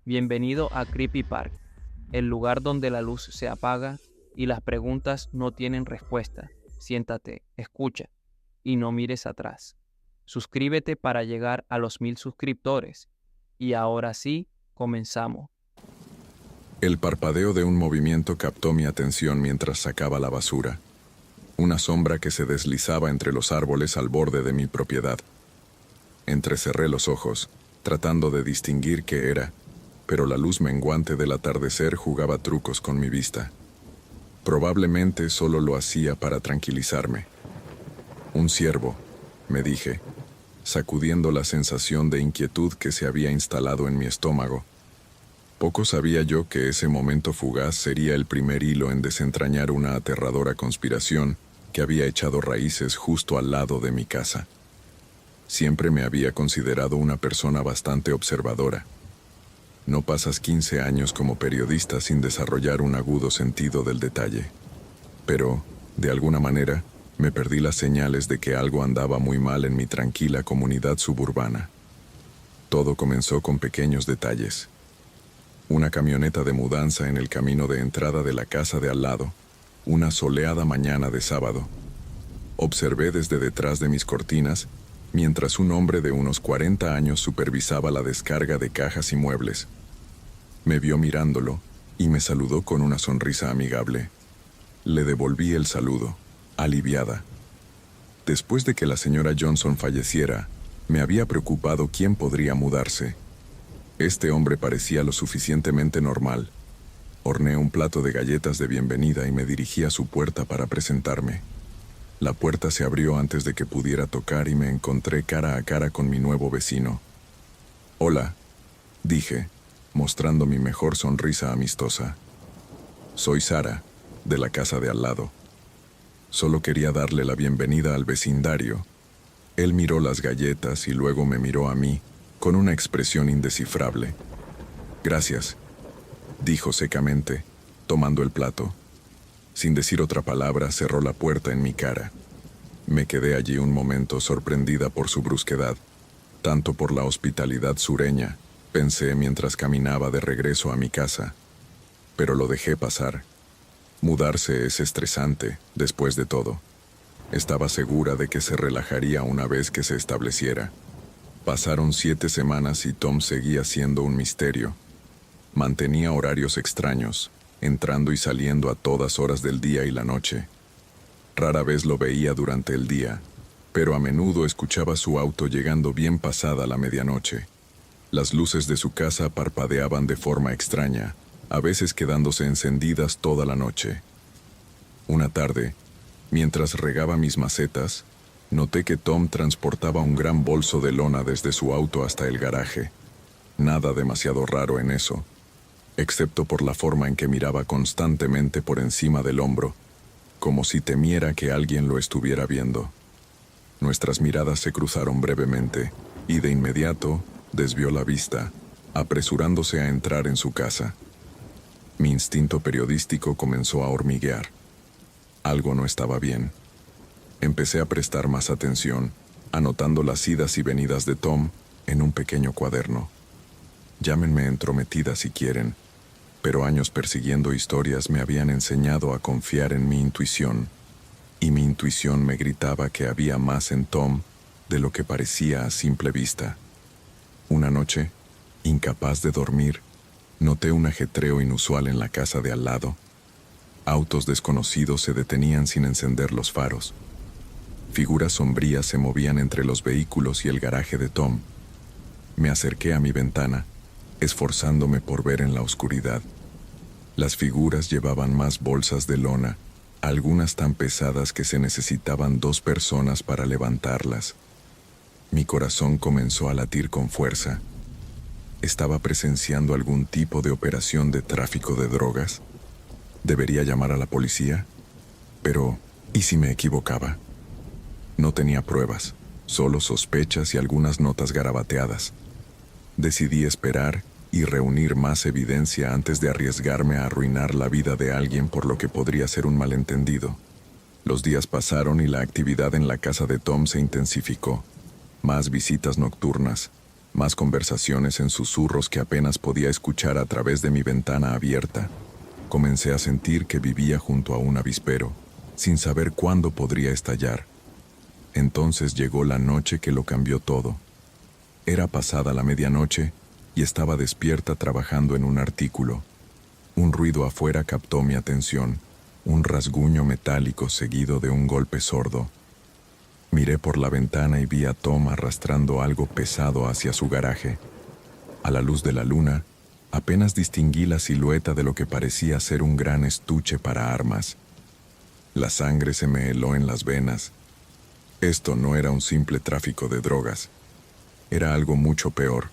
Bienvenido a Creepy Park, el lugar donde la luz se apaga y las preguntas no tienen respuesta. Siéntate, escucha y no mires atrás. Suscríbete para llegar a los 1000 suscriptores. Y ahora sí, comenzamos. El parpadeo de un movimiento captó mi atención mientras sacaba la basura. Una sombra que se deslizaba entre los árboles al borde de mi propiedad. Entrecerré los ojos, tratando de distinguir qué era, pero la luz menguante del atardecer jugaba trucos con mi vista. Probablemente solo lo hacía para tranquilizarme. Un ciervo, me dije, sacudiendo la sensación de inquietud que se había instalado en mi estómago. Poco sabía yo que ese momento fugaz sería el primer hilo en desentrañar una aterradora conspiración que había echado raíces justo al lado de mi casa. Siempre me había considerado una persona bastante observadora. No pasas 15 años como periodista sin desarrollar un agudo sentido del detalle. Pero, de alguna manera, me perdí las señales de que algo andaba muy mal en mi tranquila comunidad suburbana. Todo comenzó con pequeños detalles. Una camioneta de mudanza en el camino de entrada de la casa de al lado, una soleada mañana de sábado. Observé desde detrás de mis cortinas, mientras un hombre de unos 40 años supervisaba la descarga de cajas y muebles. Me vio mirándolo y me saludó con una sonrisa amigable. Le devolví el saludo, aliviada. Después de que la señora Johnson falleciera, me había preocupado quién podría mudarse. Este hombre parecía lo suficientemente normal. Horneé un plato de galletas de bienvenida y me dirigí a su puerta para presentarme. La puerta se abrió antes de que pudiera tocar y me encontré cara a cara con mi nuevo vecino. «Hola», dije, mostrando mi mejor sonrisa amistosa. «Soy Sara, de la casa de al lado. Solo quería darle la bienvenida al vecindario». Él miró las galletas y luego me miró a mí, con una expresión indescifrable. «Gracias», dijo secamente, tomando el plato. Sin decir otra palabra, cerró la puerta en mi cara. Me quedé allí un momento sorprendida por su brusquedad, tanto por la hospitalidad sureña, pensé mientras caminaba de regreso a mi casa. Pero lo dejé pasar. Mudarse es estresante, después de todo. Estaba segura de que se relajaría una vez que se estableciera. Pasaron 7 semanas y Tom seguía siendo un misterio. Mantenía horarios extraños, entrando y saliendo a todas horas del día y la noche. Rara vez lo veía durante el día, pero a menudo escuchaba su auto llegando bien pasada la medianoche. Las luces de su casa parpadeaban de forma extraña, a veces quedándose encendidas toda la noche. Una tarde, mientras regaba mis macetas, noté que Tom transportaba un gran bolso de lona desde su auto hasta el garaje. Nada demasiado raro en eso, excepto por la forma en que miraba constantemente por encima del hombro, como si temiera que alguien lo estuviera viendo. Nuestras miradas se cruzaron brevemente, y de inmediato desvió la vista, apresurándose a entrar en su casa. Mi instinto periodístico comenzó a hormiguear. Algo no estaba bien. Empecé a prestar más atención, anotando las idas y venidas de Tom en un pequeño cuaderno. Llámenme entrometida si quieren, pero años persiguiendo historias me habían enseñado a confiar en mi intuición, y mi intuición me gritaba que había más en Tom de lo que parecía a simple vista. Una noche, incapaz de dormir, noté un ajetreo inusual en la casa de al lado. Autos desconocidos se detenían sin encender los faros. Figuras sombrías se movían entre los vehículos y el garaje de Tom. Me acerqué a mi ventana, esforzándome por ver en la oscuridad. Las figuras llevaban más bolsas de lona, algunas tan pesadas que se necesitaban 2 personas para levantarlas. Mi corazón comenzó a latir con fuerza. ¿Estaba presenciando algún tipo de operación de tráfico de drogas? ¿Debería llamar a la policía? Pero, ¿y si me equivocaba? No tenía pruebas, solo sospechas y algunas notas garabateadas. Decidí esperar y reunir más evidencia antes de arriesgarme a arruinar la vida de alguien por lo que podría ser un malentendido. Los días pasaron y la actividad en la casa de Tom se intensificó. Más visitas nocturnas, Más conversaciones en susurros que apenas podía escuchar a través de mi ventana abierta. Comencé a sentir que vivía junto a un avispero, sin saber cuándo podría estallar. Entonces llegó la noche que lo cambió todo. Era pasada la medianoche y estaba despierta trabajando en un artículo. Un ruido afuera captó mi atención, un rasguño metálico seguido de un golpe sordo. Miré por la ventana y vi a Tom arrastrando algo pesado hacia su garaje. A la luz de la luna, apenas distinguí la silueta de lo que parecía ser un gran estuche para armas. La sangre se me heló en las venas. Esto no era un simple tráfico de drogas. Era algo mucho peor.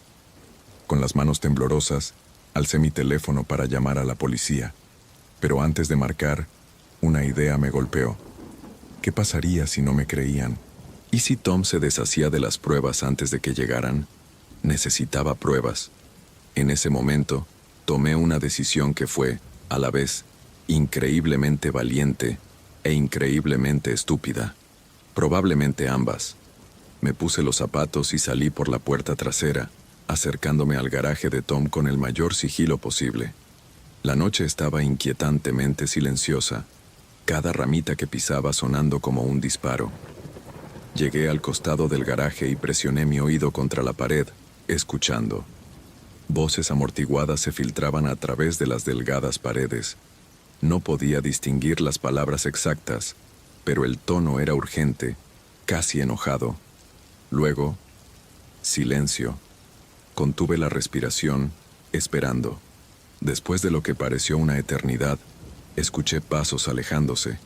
Con las manos temblorosas, alcé mi teléfono para llamar a la policía. Pero antes de marcar, una idea me golpeó. ¿Qué pasaría si no me creían? ¿Y si Tom se deshacía de las pruebas antes de que llegaran? Necesitaba pruebas. En ese momento, tomé una decisión que fue, a la vez, increíblemente valiente e increíblemente estúpida. Probablemente ambas. Me puse los zapatos y salí por la puerta trasera, acercándome al garaje de Tom con el mayor sigilo posible. La noche estaba inquietantemente silenciosa, cada ramita que pisaba sonando como un disparo. Llegué al costado del garaje y presioné mi oído contra la pared, escuchando. Voces amortiguadas se filtraban a través de las delgadas paredes. No podía distinguir las palabras exactas, pero el tono era urgente, casi enojado. Luego, silencio. Contuve la respiración, esperando. Después de lo que pareció una eternidad, escuché pasos alejándose,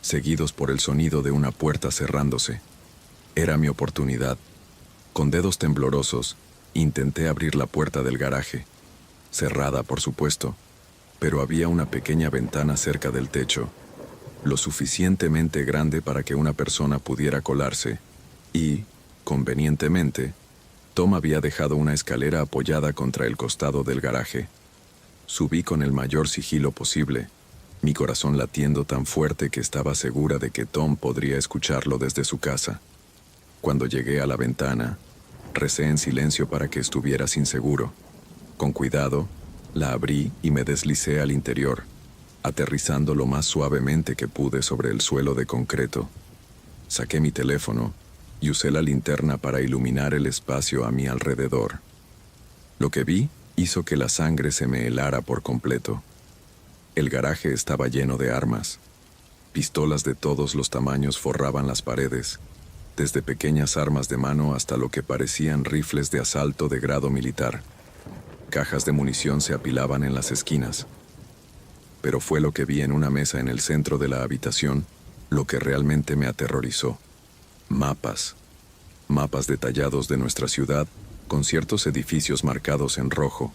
seguidos por el sonido de una puerta cerrándose. Era mi oportunidad. Con dedos temblorosos, intenté abrir la puerta del garaje. Cerrada, por supuesto, pero había una pequeña ventana cerca del techo, lo suficientemente grande para que una persona pudiera colarse, y, convenientemente, Tom había dejado una escalera apoyada contra el costado del garaje. Subí con el mayor sigilo posible, mi corazón latiendo tan fuerte que estaba segura de que Tom podría escucharlo desde su casa. Cuando llegué a la ventana, recé en silencio para que estuviera sin seguro. Con cuidado, la abrí y me deslicé al interior, aterrizando lo más suavemente que pude sobre el suelo de concreto. Saqué mi teléfono y usé la linterna para iluminar el espacio a mi alrededor. Lo que vi hizo que la sangre se me helara por completo. El garaje estaba lleno de armas. Pistolas de todos los tamaños forraban las paredes, desde pequeñas armas de mano hasta lo que parecían rifles de asalto de grado militar. Cajas de munición se apilaban en las esquinas. Pero fue lo que vi en una mesa en el centro de la habitación lo que realmente me aterrorizó. Mapas. Mapas detallados de nuestra ciudad, con ciertos edificios marcados en rojo.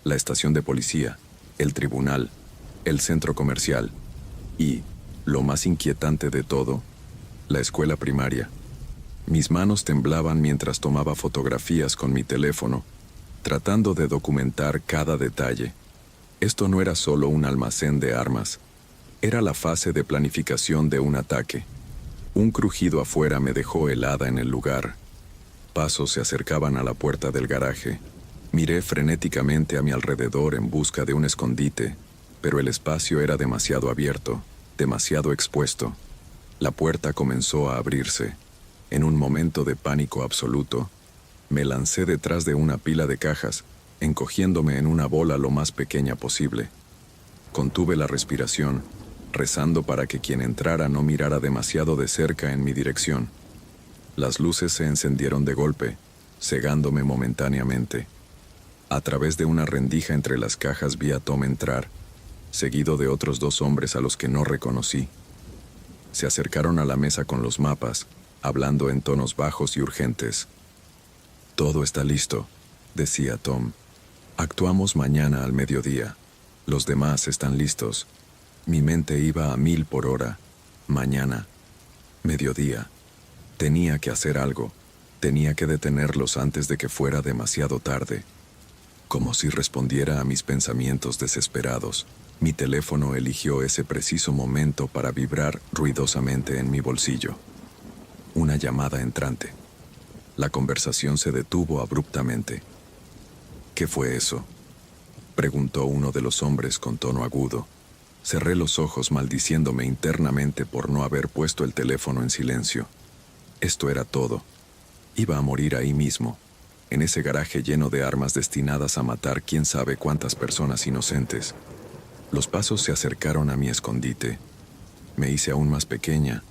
La estación de policía, el tribunal, el centro comercial y, lo más inquietante de todo, la escuela primaria. Mis manos temblaban mientras tomaba fotografías con mi teléfono, tratando de documentar cada detalle. Esto no era solo un almacén de armas, era la fase de planificación de un ataque. Un crujido afuera me dejó helada en el lugar. Pasos se acercaban a la puerta del garaje. Miré frenéticamente a mi alrededor en busca de un escondite, pero el espacio era demasiado abierto, demasiado expuesto. La puerta comenzó a abrirse. En un momento de pánico absoluto, me lancé detrás de una pila de cajas, encogiéndome en una bola lo más pequeña posible. Contuve la respiración, rezando para que quien entrara no mirara demasiado de cerca en mi dirección. Las luces se encendieron de golpe, cegándome momentáneamente. A través de una rendija entre las cajas vi a Tom entrar, seguido de otros 2 hombres a los que no reconocí. Se acercaron a la mesa con los mapas, hablando en tonos bajos y urgentes. «Todo está listo», decía Tom. «Actuamos mañana al mediodía. Los demás están listos». Mi mente iba a 1000 por hora. Mañana. Mediodía. Tenía que hacer algo. Tenía que detenerlos antes de que fuera demasiado tarde. Como si respondiera a mis pensamientos desesperados, mi teléfono eligió ese preciso momento para vibrar ruidosamente en mi bolsillo. Una llamada entrante. La conversación se detuvo abruptamente. ¿Qué fue eso?, preguntó uno de los hombres con tono agudo. Cerré los ojos maldiciéndome internamente por no haber puesto el teléfono en silencio. Esto era todo. Iba a morir ahí mismo, en ese garaje lleno de armas destinadas a matar quién sabe cuántas personas inocentes. Los pasos se acercaron a mi escondite. Me hice aún más pequeña,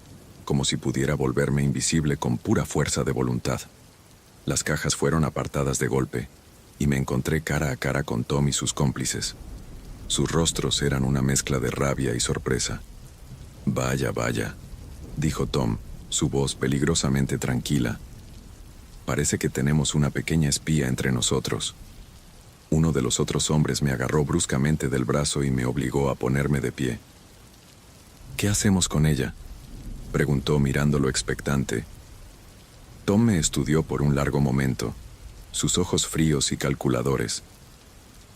como si pudiera volverme invisible con pura fuerza de voluntad. Las cajas fueron apartadas de golpe, y me encontré cara a cara con Tom y sus cómplices. Sus rostros eran una mezcla de rabia y sorpresa. «Vaya, vaya», dijo Tom, su voz peligrosamente tranquila. «Parece que tenemos una pequeña espía entre nosotros». Uno de los otros hombres me agarró bruscamente del brazo y me obligó a ponerme de pie. «¿Qué hacemos con ella?», preguntó mirándolo expectante. Tom me estudió por un largo momento, sus ojos fríos y calculadores.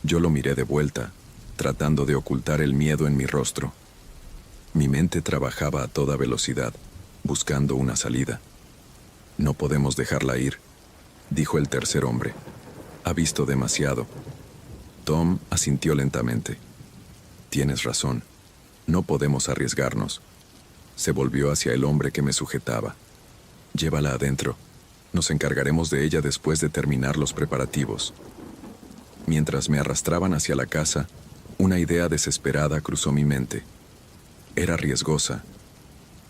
Yo lo miré de vuelta, tratando de ocultar el miedo en mi rostro. Mi mente trabajaba a toda velocidad, buscando una salida. «No podemos dejarla ir», dijo el tercer hombre. «Ha visto demasiado». Tom asintió lentamente. «Tienes razón. No podemos arriesgarnos». Se volvió hacia el hombre que me sujetaba. «Llévala adentro. Nos encargaremos de ella después de terminar los preparativos». Mientras me arrastraban hacia la casa, una idea desesperada cruzó mi mente. Era riesgosa,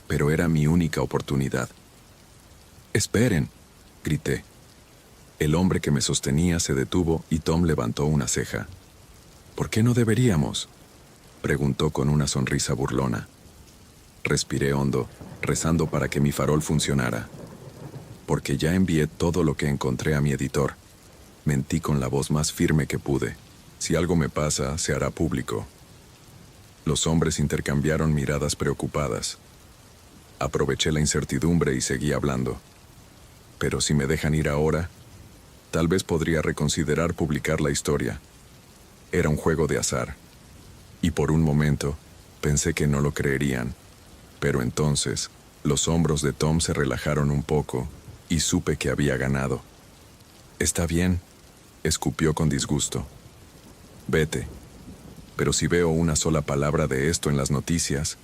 pero era mi única oportunidad. «¡Esperen!», grité. El hombre que me sostenía se detuvo y Tom levantó una ceja. «¿Por qué no deberíamos?», preguntó con una sonrisa burlona. Respiré hondo, rezando para que mi farol funcionara. «Porque ya envié todo lo que encontré a mi editor», mentí con la voz más firme que pude. «Si algo me pasa, se hará público». Los hombres intercambiaron miradas preocupadas. Aproveché la incertidumbre y seguí hablando. «Pero si me dejan ir ahora, tal vez podría reconsiderar publicar la historia». Era un juego de azar. Y por un momento, pensé que no lo creerían. Pero entonces, los hombros de Tom se relajaron un poco y supe que había ganado. «Está bien», escupió con disgusto. «Vete. Pero si veo una sola palabra de esto en las noticias».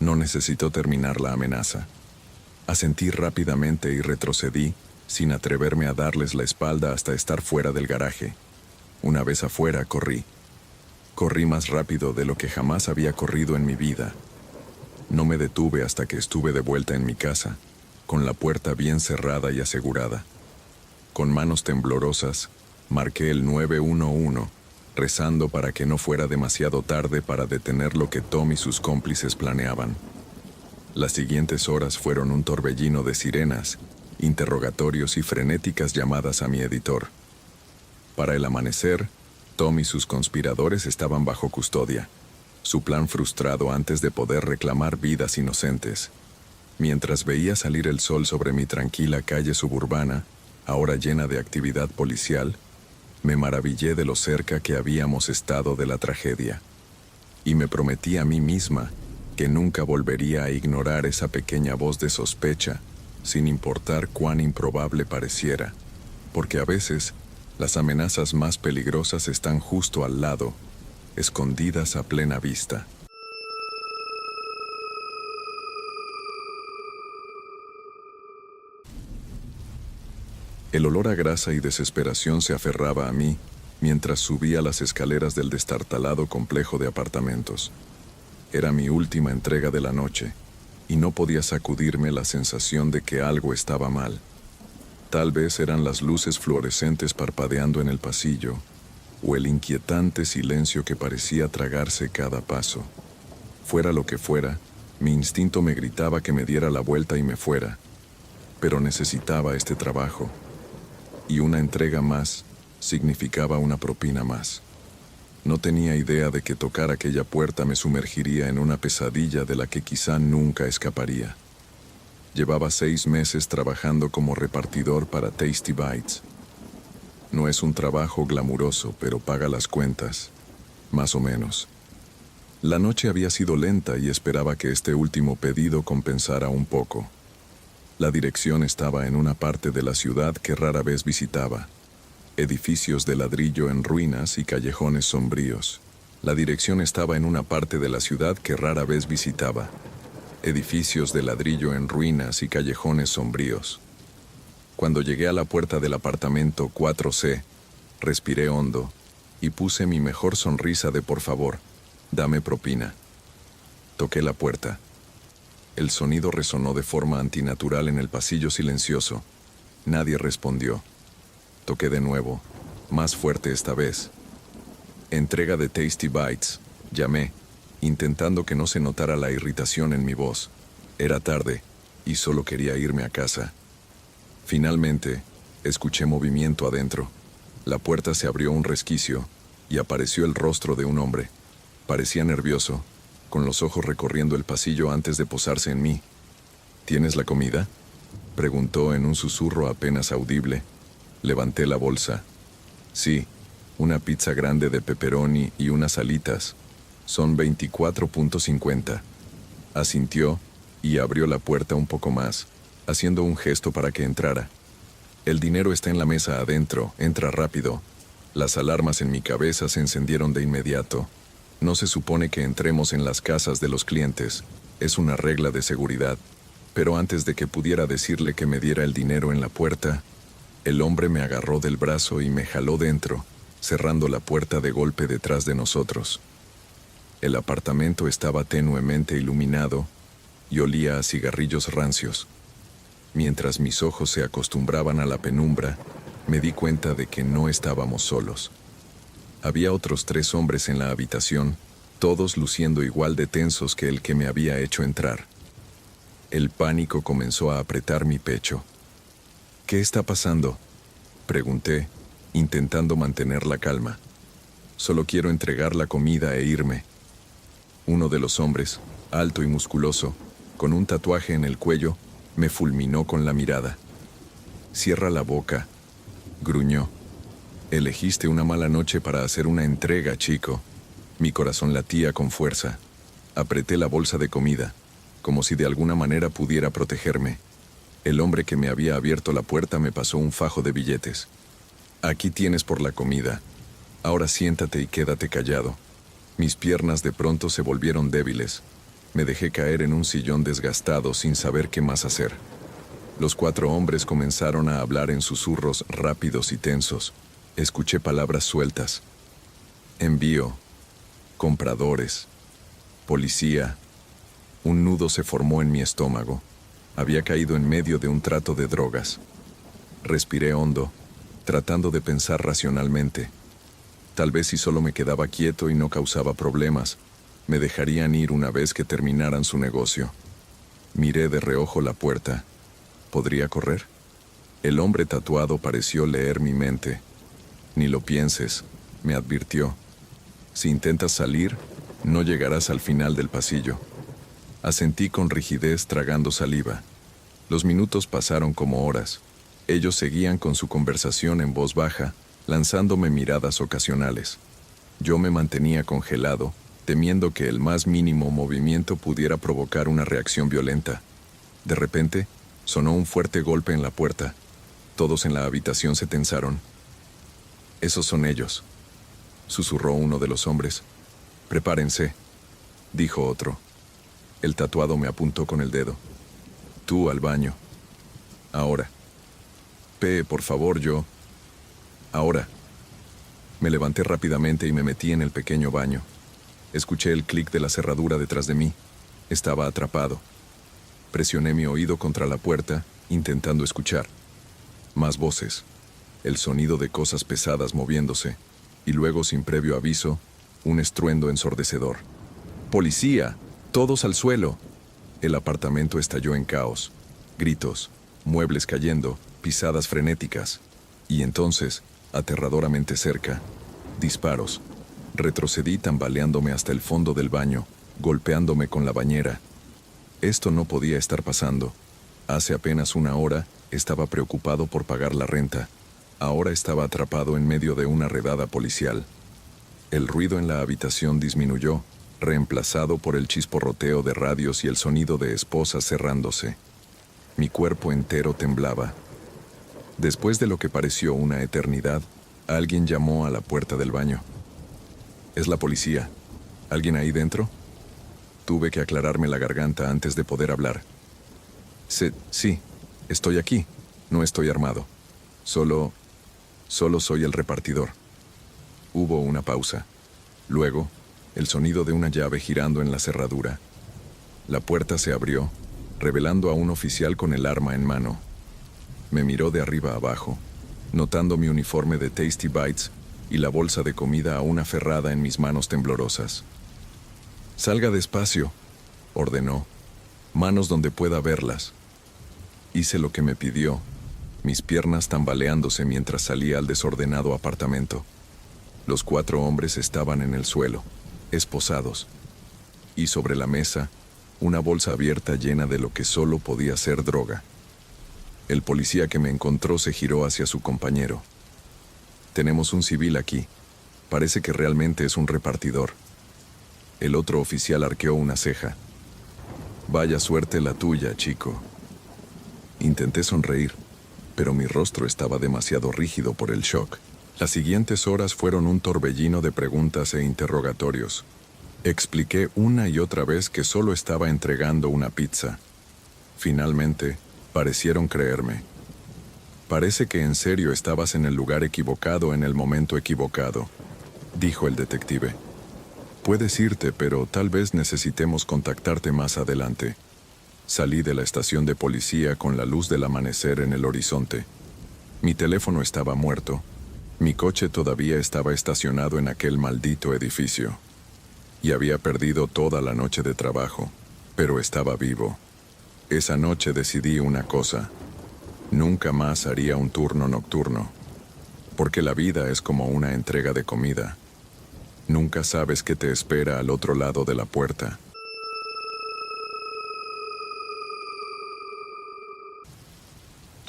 No necesitó terminar la amenaza. Asentí rápidamente y retrocedí, sin atreverme a darles la espalda hasta estar fuera del garaje. Una vez afuera, corrí. Corrí más rápido de lo que jamás había corrido en mi vida. No me detuve hasta que estuve de vuelta en mi casa, con la puerta bien cerrada y asegurada. Con manos temblorosas, marqué el 911, rezando para que no fuera demasiado tarde para detener lo que Tom y sus cómplices planeaban. Las siguientes horas fueron un torbellino de sirenas, interrogatorios y frenéticas llamadas a mi editor. Para el amanecer, Tom y sus conspiradores estaban bajo custodia, su plan frustrado antes de poder reclamar vidas inocentes. Mientras veía salir el sol sobre mi tranquila calle suburbana, ahora llena de actividad policial, me maravillé de lo cerca que habíamos estado de la tragedia. Y me prometí a mí misma que nunca volvería a ignorar esa pequeña voz de sospecha, sin importar cuán improbable pareciera, porque a veces las amenazas más peligrosas están justo al lado, escondidas a plena vista. El olor a grasa y desesperación se aferraba a mí mientras subía las escaleras del destartalado complejo de apartamentos. Era mi última entrega de la noche, y no podía sacudirme la sensación de que algo estaba mal. Tal vez eran las luces fluorescentes parpadeando en el pasillo, o el inquietante silencio que parecía tragarse cada paso. Fuera lo que fuera, mi instinto me gritaba que me diera la vuelta y me fuera, pero necesitaba este trabajo. Y una entrega más significaba una propina más. No tenía idea de que tocar aquella puerta me sumergiría en una pesadilla de la que quizá nunca escaparía. Llevaba 6 meses trabajando como repartidor para Tasty Bites. No es un trabajo glamuroso, pero paga las cuentas, más o menos. La noche había sido lenta y esperaba que este último pedido compensara un poco. La dirección estaba en una parte de la ciudad que rara vez visitaba. Edificios de ladrillo en ruinas y callejones sombríos. La dirección estaba en una parte de la ciudad que rara vez visitaba. Edificios de ladrillo en ruinas y callejones sombríos. Cuando llegué a la puerta del apartamento 4C, respiré hondo y puse mi mejor sonrisa de por favor, dame propina. Toqué la puerta. El sonido resonó de forma antinatural en el pasillo silencioso. Nadie respondió. Toqué de nuevo, más fuerte esta vez. Entrega de Tasty Bites, llamé, intentando que no se notara la irritación en mi voz. Era tarde y solo quería irme a casa. Finalmente, escuché movimiento adentro. La puerta se abrió un resquicio y apareció el rostro de un hombre. Parecía nervioso, con los ojos recorriendo el pasillo antes de posarse en mí. ¿Tienes la comida?, preguntó en un susurro apenas audible. Levanté la bolsa. Sí, una pizza grande de pepperoni y unas alitas. Son 24.50. Asintió y abrió la puerta un poco más, haciendo un gesto para que entrara. El dinero está en la mesa adentro, entra rápido. Las alarmas en mi cabeza se encendieron de inmediato. No se supone que entremos en las casas de los clientes, es una regla de seguridad. Pero antes de que pudiera decirle que me diera el dinero en la puerta, el hombre me agarró del brazo y me jaló dentro, cerrando la puerta de golpe detrás de nosotros. El apartamento estaba tenuemente iluminado y olía a cigarrillos rancios. Mientras mis ojos se acostumbraban a la penumbra, me di cuenta de que no estábamos solos. Había otros 3 hombres en la habitación, todos luciendo igual de tensos que el que me había hecho entrar. El pánico comenzó a apretar mi pecho. ¿Qué está pasando?, pregunté, intentando mantener la calma. Solo quiero entregar la comida e irme. Uno de los hombres, alto y musculoso, con un tatuaje en el cuello, me fulminó con la mirada. Cierra la boca, gruñó. Elegiste una mala noche para hacer una entrega, chico. Mi corazón latía con fuerza. Apreté la bolsa de comida, como si de alguna manera pudiera protegerme. El hombre que me había abierto la puerta me pasó un fajo de billetes. Aquí tienes por la comida. Ahora siéntate y quédate callado. Mis piernas de pronto se volvieron débiles. Me dejé caer en un sillón desgastado sin saber qué más hacer. Los 4 hombres comenzaron a hablar en susurros rápidos y tensos. Escuché palabras sueltas. Envío, compradores, policía. Un nudo se formó en mi estómago. Había caído en medio de un trato de drogas. Respiré hondo, tratando de pensar racionalmente. Tal vez si solo me quedaba quieto y no causaba problemas, me dejarían ir una vez que terminaran su negocio. Miré de reojo la puerta. ¿Podría correr? El hombre tatuado pareció leer mi mente. Ni lo pienses, me advirtió. Si intentas salir, no llegarás al final del pasillo. Asentí con rigidez tragando saliva. Los minutos pasaron como horas. Ellos seguían con su conversación en voz baja, lanzándome miradas ocasionales. Yo me mantenía congelado, temiendo que el más mínimo movimiento pudiera provocar una reacción violenta. De repente, sonó un fuerte golpe en la puerta. Todos en la habitación se tensaron. «Esos son ellos», susurró uno de los hombres. «Prepárense», dijo otro. El tatuado me apuntó con el dedo. «Tú al baño». «Ahora». Por favor, yo». «Ahora». Me levanté rápidamente y me metí en el pequeño baño. Escuché el clic de la cerradura detrás de mí. Estaba atrapado. Presioné mi oído contra la puerta, intentando escuchar. Más voces. El sonido de cosas pesadas moviéndose. Y luego, sin previo aviso, un estruendo ensordecedor. «¡Policía! ¡Todos al suelo!». El apartamento estalló en caos. Gritos, muebles cayendo, pisadas frenéticas. Y entonces, aterradoramente cerca, disparos. Retrocedí tambaleándome hasta el fondo del baño, golpeándome con la bañera. Esto no podía estar pasando. Hace apenas una hora estaba preocupado por pagar la renta. Ahora estaba atrapado en medio de una redada policial. El ruido en la habitación disminuyó, reemplazado por el chisporroteo de radios y el sonido de esposas cerrándose. Mi cuerpo entero temblaba. Después de lo que pareció una eternidad, alguien llamó a la puerta del baño. «Es la policía. ¿Alguien ahí dentro?» Tuve que aclararme la garganta antes de poder hablar. Sí, estoy aquí. No estoy armado. Solo soy el repartidor». Hubo una pausa. Luego, el sonido de una llave girando en la cerradura. La puerta se abrió, revelando a un oficial con el arma en mano. Me miró de arriba a abajo, notando mi uniforme de Tasty Bites y la bolsa de comida aún aferrada en mis manos temblorosas. «Salga despacio», ordenó. «Manos donde pueda verlas». Hice lo que me pidió, mis piernas tambaleándose mientras salía al desordenado apartamento. Los 4 hombres estaban en el suelo, esposados, y sobre la mesa, una bolsa abierta llena de lo que solo podía ser droga. El policía que me encontró se giró hacia su compañero. «Tenemos un civil aquí. Parece que realmente es un repartidor». El otro oficial arqueó una ceja. «Vaya suerte la tuya, chico». Intenté sonreír, pero mi rostro estaba demasiado rígido por el shock. Las siguientes horas fueron un torbellino de preguntas e interrogatorios. Expliqué una y otra vez que solo estaba entregando una pizza. Finalmente, parecieron creerme. «Parece que en serio estabas en el lugar equivocado en el momento equivocado», dijo el detective. «Puedes irte, pero tal vez necesitemos contactarte más adelante». Salí de la estación de policía con la luz del amanecer en el horizonte. Mi teléfono estaba muerto. Mi coche todavía estaba estacionado en aquel maldito edificio. Y había perdido toda la noche de trabajo, pero estaba vivo. Esa noche decidí una cosa. Nunca más haría un turno nocturno. Porque la vida es como una entrega de comida. Nunca sabes qué te espera al otro lado de la puerta.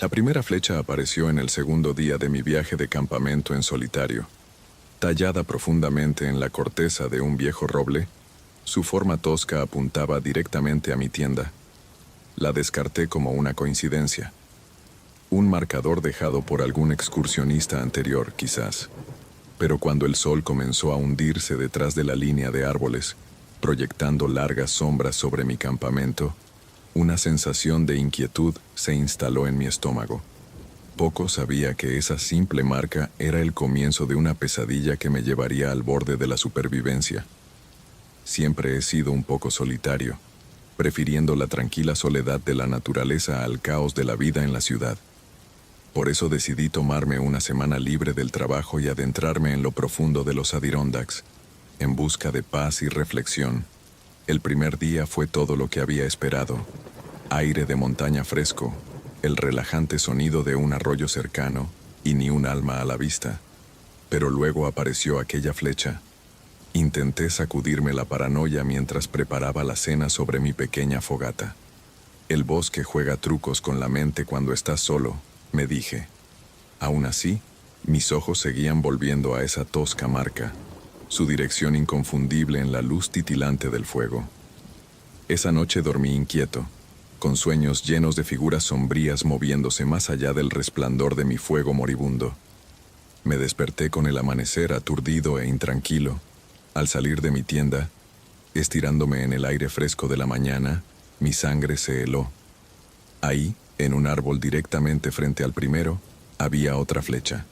La primera flecha apareció en el segundo día de mi viaje de campamento en solitario. Tallada profundamente en la corteza de un viejo roble, su forma tosca apuntaba directamente a mi tienda. La descarté como una coincidencia. Un marcador dejado por algún excursionista anterior, quizás. Pero cuando el sol comenzó a hundirse detrás de la línea de árboles, proyectando largas sombras sobre mi campamento, una sensación de inquietud se instaló en mi estómago. Poco sabía que esa simple marca era el comienzo de una pesadilla que me llevaría al borde de la supervivencia. Siempre he sido un poco solitario, prefiriendo la tranquila soledad de la naturaleza al caos de la vida en la ciudad. Por eso decidí tomarme una semana libre del trabajo y adentrarme en lo profundo de los Adirondacks, en busca de paz y reflexión. El primer día fue todo lo que había esperado. Aire de montaña fresco, el relajante sonido de un arroyo cercano y ni un alma a la vista. Pero luego apareció aquella flecha. Intenté sacudirme la paranoia mientras preparaba la cena sobre mi pequeña fogata. El bosque juega trucos con la mente cuando estás solo, me dije. Aún así, mis ojos seguían volviendo a esa tosca marca, su dirección inconfundible en la luz titilante del fuego. Esa noche dormí inquieto, con sueños llenos de figuras sombrías moviéndose más allá del resplandor de mi fuego moribundo. Me desperté con el amanecer aturdido e intranquilo. Al salir de mi tienda, estirándome en el aire fresco de la mañana, mi sangre se heló. Ahí, en un árbol directamente frente al primero, había otra flecha.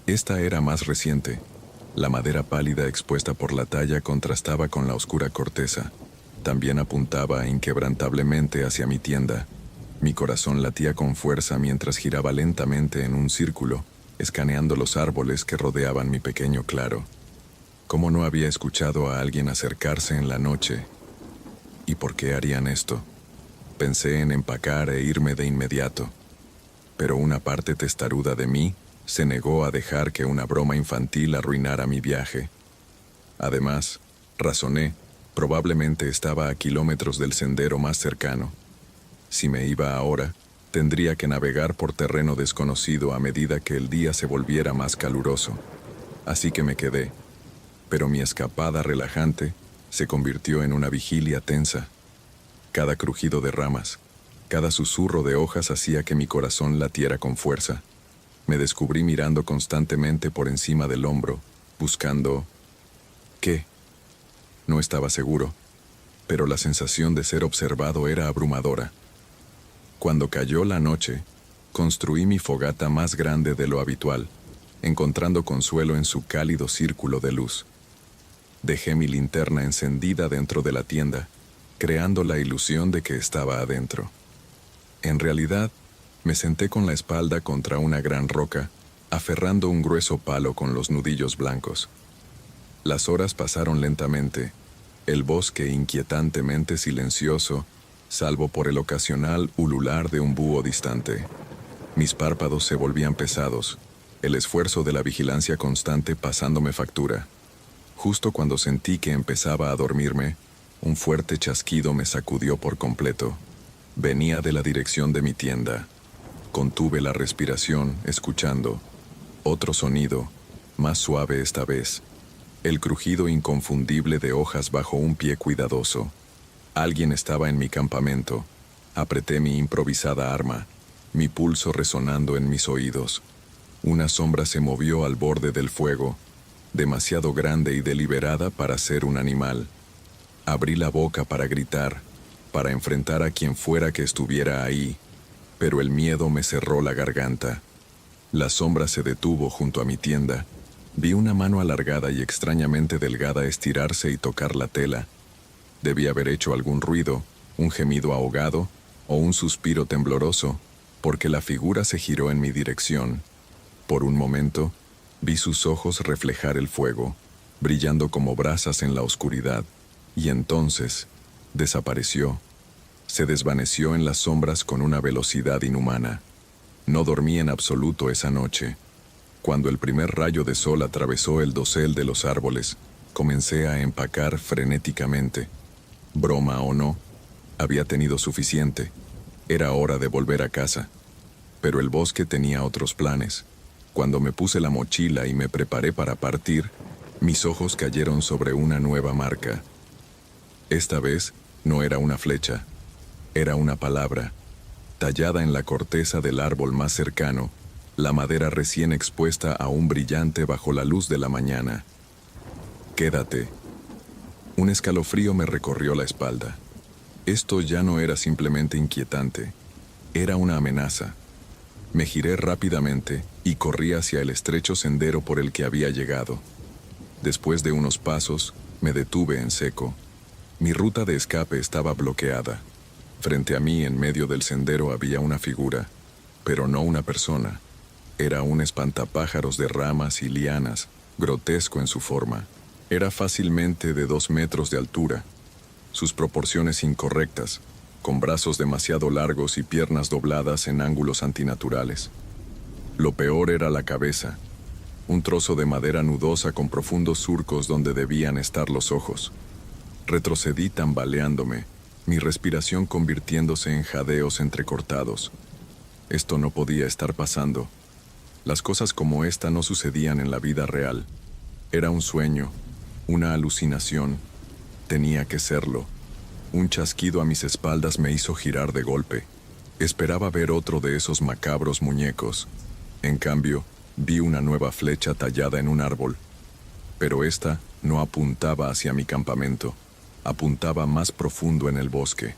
Esta era más reciente. La madera pálida expuesta por la talla contrastaba con la oscura corteza. También apuntaba inquebrantablemente hacia mi tienda. Mi corazón latía con fuerza mientras giraba lentamente en un círculo, escaneando los árboles que rodeaban mi pequeño claro. ¿Cómo no había escuchado a alguien acercarse en la noche? ¿Y por qué harían esto? Pensé en empacar e irme de inmediato. Pero una parte testaruda de mí se negó a dejar que una broma infantil arruinara mi viaje. Además, razoné, probablemente estaba a kilómetros del sendero más cercano. Si me iba ahora, tendría que navegar por terreno desconocido a medida que el día se volviera más caluroso. Así que me quedé. Pero mi escapada relajante se convirtió en una vigilia tensa. Cada crujido de ramas, Cada susurro de hojas hacía que mi corazón latiera con fuerza. Me descubrí mirando constantemente por encima del hombro, buscando... ¿qué? No estaba seguro, pero la sensación de ser observado era abrumadora. Cuando cayó la noche, construí mi fogata más grande de lo habitual, encontrando consuelo en su cálido círculo de luz. Dejé mi linterna encendida dentro de la tienda, creando la ilusión de que estaba adentro. En realidad, me senté con la espalda contra una gran roca, aferrando un grueso palo con los nudillos blancos. Las horas pasaron lentamente, el bosque inquietantemente silencioso, salvo por el ocasional ulular de un búho distante. Mis párpados se volvían pesados, el esfuerzo de la vigilancia constante pasándome factura. Justo cuando sentí que empezaba a dormirme, un fuerte chasquido me sacudió por completo. Venía de la dirección de mi tienda. Contuve la respiración, escuchando. Otro sonido, más suave esta vez. El crujido inconfundible de hojas bajo un pie cuidadoso. Alguien estaba en mi campamento. Apreté mi improvisada arma, mi pulso resonando en mis oídos. Una sombra se movió al borde del fuego, demasiado grande y deliberada para ser un animal. Abrí la boca para gritar, para enfrentar a quien fuera que estuviera ahí, pero el miedo me cerró la garganta. La sombra se detuvo junto a mi tienda. Vi una mano alargada y extrañamente delgada estirarse y tocar la tela. Debí haber hecho algún ruido, un gemido ahogado o un suspiro tembloroso, porque la figura se giró en mi dirección. Por un momento, vi sus ojos reflejar el fuego, brillando como brasas en la oscuridad, y entonces desapareció. Se desvaneció en las sombras con una velocidad inhumana. No dormí en absoluto esa noche. Cuando el primer rayo de sol atravesó el dosel de los árboles, comencé a empacar frenéticamente. Broma o no, había tenido suficiente. Era hora de volver a casa. Pero el bosque tenía otros planes. Cuando me puse la mochila y me preparé para partir, mis ojos cayeron sobre una nueva marca. Esta vez no era una flecha, era una palabra, tallada en la corteza del árbol más cercano, la madera recién expuesta aún brillante bajo la luz de la mañana. Quédate. Un escalofrío me recorrió la espalda. Esto ya no era simplemente inquietante, era una amenaza. Me giré rápidamente y corrí hacia el estrecho sendero por el que había llegado. Después de unos pasos, me detuve en seco. Mi ruta de escape estaba bloqueada. Frente a mí, en medio del sendero, había una figura, pero no una persona. Era un espantapájaros de ramas y lianas, grotesco en su forma. Era fácilmente de 2 metros de altura. Sus proporciones incorrectas, con brazos demasiado largos y piernas dobladas en ángulos antinaturales. Lo peor era la cabeza, un trozo de madera nudosa con profundos surcos donde debían estar los ojos. Retrocedí tambaleándome, mi respiración convirtiéndose en jadeos entrecortados. Esto no podía estar pasando. Las cosas como esta no sucedían en la vida real. Era un sueño, una alucinación. Tenía que serlo. Un chasquido a mis espaldas me hizo girar de golpe. Esperaba ver otro de esos macabros muñecos. En cambio, vi una nueva flecha tallada en un árbol. Pero esta no apuntaba hacia mi campamento. Apuntaba más profundo en el bosque.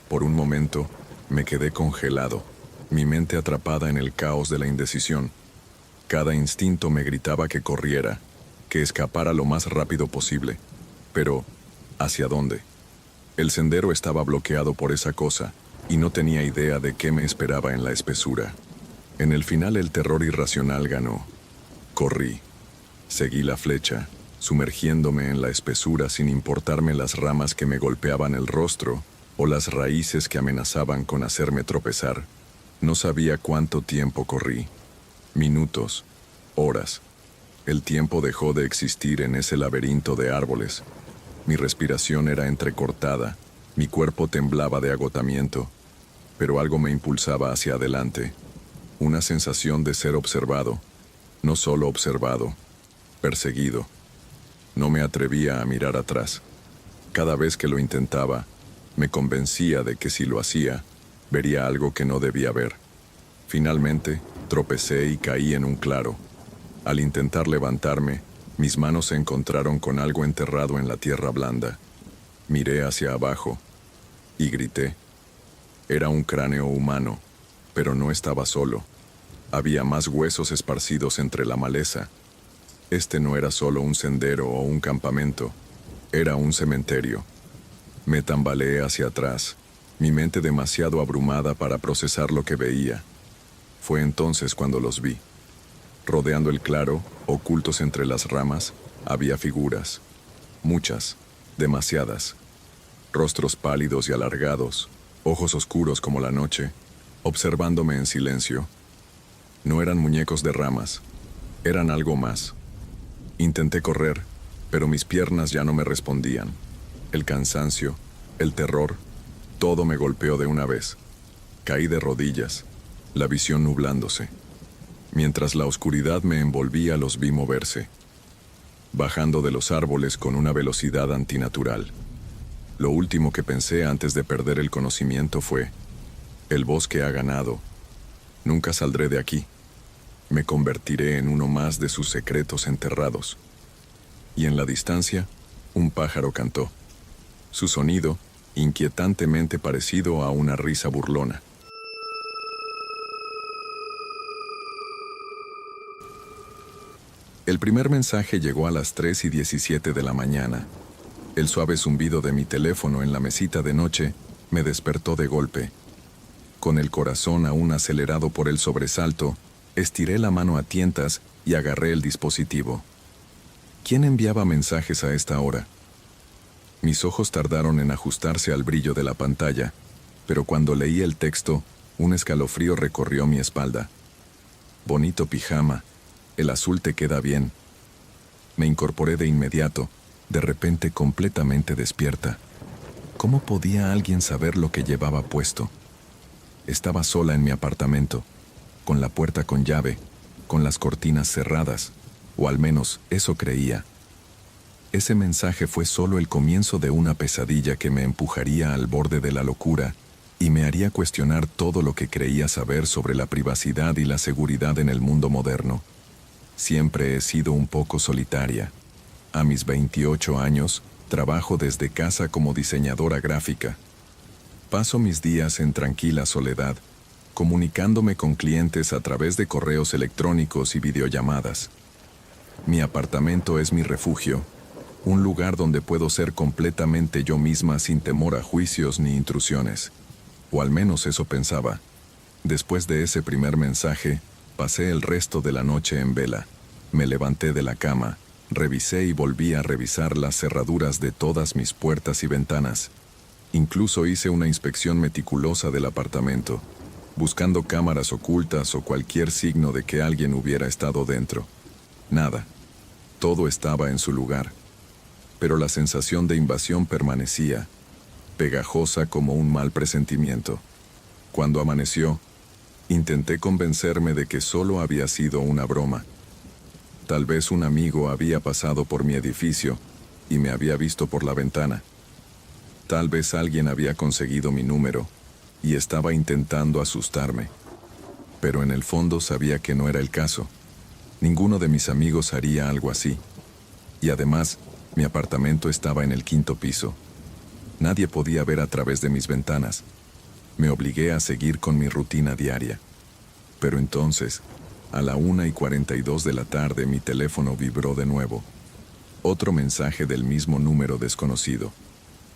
Por un momento, me quedé congelado, mi mente atrapada en el caos de la indecisión. Cada instinto me gritaba que corriera, que escapara lo más rápido posible. Pero, ¿hacia dónde? El sendero estaba bloqueado por esa cosa, y no tenía idea de qué me esperaba en la espesura. En el final el terror irracional ganó. Corrí. Seguí la flecha, sumergiéndome en la espesura sin importarme las ramas que me golpeaban el rostro o las raíces que amenazaban con hacerme tropezar. No sabía cuánto tiempo corrí. Minutos, horas. El tiempo dejó de existir en ese laberinto de árboles. Mi respiración era entrecortada, mi cuerpo temblaba de agotamiento, pero algo me impulsaba hacia adelante. Una sensación de ser observado, no solo observado, perseguido. No me atrevía a mirar atrás. Cada vez que lo intentaba, me convencía de que si lo hacía, Vería algo que no debía ver. Finalmente, tropecé y caí en un claro. Al intentar levantarme, mis manos se encontraron con algo enterrado en la tierra blanda. Miré hacia abajo y grité. Era un cráneo humano, pero no estaba solo. Había más huesos esparcidos entre la maleza. Este no era solo un sendero o un campamento, era un cementerio. Me tambaleé hacia atrás, mi mente demasiado abrumada para procesar lo que veía. Fue entonces cuando los vi. Rodeando el claro, ocultos entre las ramas, había figuras. Muchas, demasiadas. Rostros pálidos y alargados, ojos oscuros como la noche, observándome en silencio. No eran muñecos de ramas, eran algo más. Intenté correr, pero mis piernas ya no me respondían. El cansancio, el terror, todo me golpeó de una vez. Caí de rodillas, la visión nublándose. Mientras la oscuridad me envolvía, los vi moverse, bajando de los árboles con una velocidad antinatural. Lo último que pensé antes de perder el conocimiento fue: el bosque ha ganado. Nunca saldré de aquí. Me convertiré en uno más de sus secretos enterrados. Y en la distancia, un pájaro cantó. Su sonido, inquietantemente parecido a una risa burlona. El primer mensaje llegó a las 3:17 de la mañana. El suave zumbido de mi teléfono en la mesita de noche me despertó de golpe. Con el corazón aún acelerado por el sobresalto, estiré la mano a tientas y agarré el dispositivo. ¿Quién enviaba mensajes a esta hora? Mis ojos tardaron en ajustarse al brillo de la pantalla, pero cuando leí el texto, un escalofrío recorrió mi espalda. Bonito pijama, el azul te queda bien. Me incorporé de inmediato, de repente completamente despierta. ¿Cómo podía alguien saber lo que llevaba puesto? Estaba sola en mi apartamento, con la puerta con llave, con las cortinas cerradas, o al menos eso creía. Ese mensaje fue solo el comienzo de una pesadilla que me empujaría al borde de la locura y me haría cuestionar todo lo que creía saber sobre la privacidad y la seguridad en el mundo moderno. Siempre he sido un poco solitaria. A mis 28 años, trabajo desde casa como diseñadora gráfica. Paso mis días en tranquila soledad, comunicándome con clientes a través de correos electrónicos y videollamadas. Mi apartamento es mi refugio, un lugar donde puedo ser completamente yo misma sin temor a juicios ni intrusiones. O al menos eso pensaba. Después de ese primer mensaje, pasé el resto de la noche en vela. Me levanté de la cama, revisé y volví a revisar las cerraduras de todas mis puertas y ventanas. Incluso hice una inspección meticulosa del apartamento, buscando cámaras ocultas o cualquier signo de que alguien hubiera estado dentro. Nada. Todo estaba en su lugar. Pero la sensación de invasión permanecía, pegajosa como un mal presentimiento. Cuando amaneció, intenté convencerme de que solo había sido una broma. Tal vez un amigo había pasado por mi edificio y me había visto por la ventana. Tal vez alguien había conseguido mi número y estaba intentando asustarme. Pero en el fondo sabía que no era el caso. Ninguno de mis amigos haría algo así. Y además, mi apartamento estaba en el 5º piso. Nadie podía ver a través de mis ventanas. Me obligué a seguir con mi rutina diaria. Pero entonces, a la 1:42 de la tarde, mi teléfono vibró de nuevo. Otro mensaje del mismo número desconocido.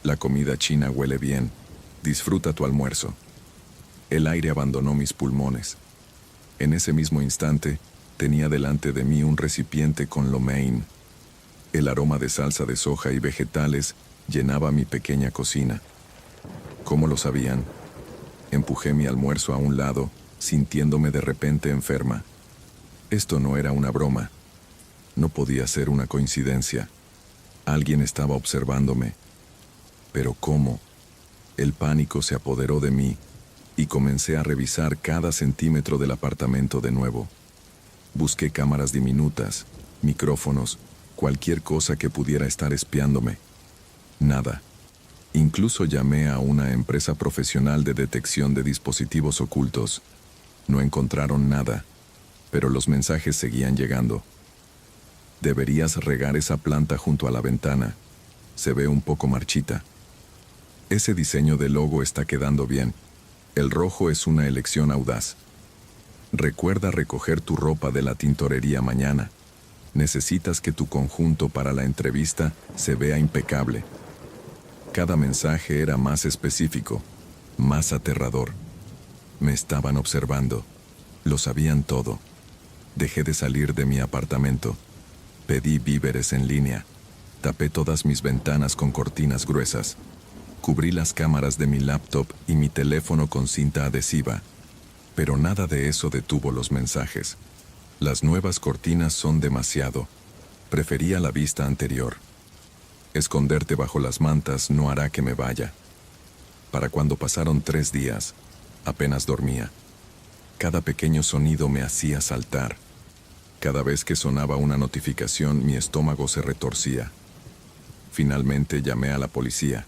La comida china huele bien. Disfruta tu almuerzo. El aire abandonó mis pulmones. En ese mismo instante, tenía delante de mí un recipiente con lo mein. El aroma de salsa de soja y vegetales llenaba mi pequeña cocina. ¿Cómo lo sabían? Empujé mi almuerzo a un lado, sintiéndome de repente enferma. Esto no era una broma. No podía ser una coincidencia. Alguien estaba observándome. Pero ¿cómo? El pánico se apoderó de mí y comencé a revisar cada centímetro del apartamento de nuevo. Busqué cámaras diminutas, micrófonos, cualquier cosa que pudiera estar espiándome. Nada. Incluso llamé a una empresa profesional de detección de dispositivos ocultos. No encontraron nada, pero los mensajes seguían llegando. Deberías regar esa planta junto a la ventana. Se ve un poco marchita. Ese diseño de logo está quedando bien. El rojo es una elección audaz. Recuerda recoger tu ropa de la tintorería mañana. Necesitas que tu conjunto para la entrevista se vea impecable. Cada mensaje era más específico, más aterrador. Me estaban observando. Lo sabían todo. Dejé de salir de mi apartamento. Pedí víveres en línea. Tapé todas mis ventanas con cortinas gruesas. Cubrí las cámaras de mi laptop y mi teléfono con cinta adhesiva. Pero nada de eso detuvo los mensajes. Las nuevas cortinas son demasiado. Prefería la vista anterior. Esconderte bajo las mantas no hará que me vaya. Para cuando pasaron 3 días, apenas dormía. Cada pequeño sonido me hacía saltar. Cada vez que sonaba una notificación, mi estómago se retorcía. Finalmente llamé a la policía.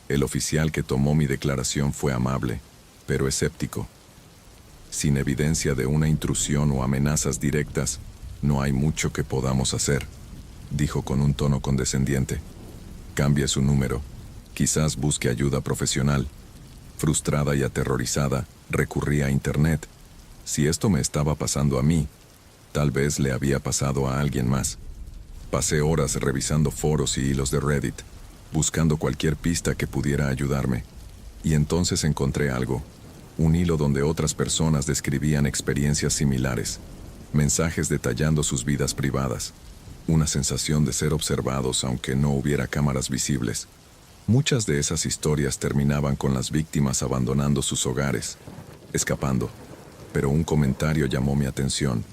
El oficial que tomó mi declaración fue amable, pero escéptico. Sin evidencia de una intrusión o amenazas directas, no hay mucho que podamos hacer, dijo con un tono condescendiente. Cambie su número. Quizás busque ayuda profesional. Frustrada y aterrorizada, recurrí a Internet. Si esto me estaba pasando a mí, tal vez le había pasado a alguien más. Pasé horas revisando foros y hilos de Reddit, buscando cualquier pista que pudiera ayudarme. Y entonces encontré algo. Un hilo donde otras personas describían experiencias similares. Mensajes detallando sus vidas privadas. Una sensación de ser observados aunque no hubiera cámaras visibles. Muchas de esas historias terminaban con las víctimas abandonando sus hogares, escapando. Pero un comentario llamó mi atención.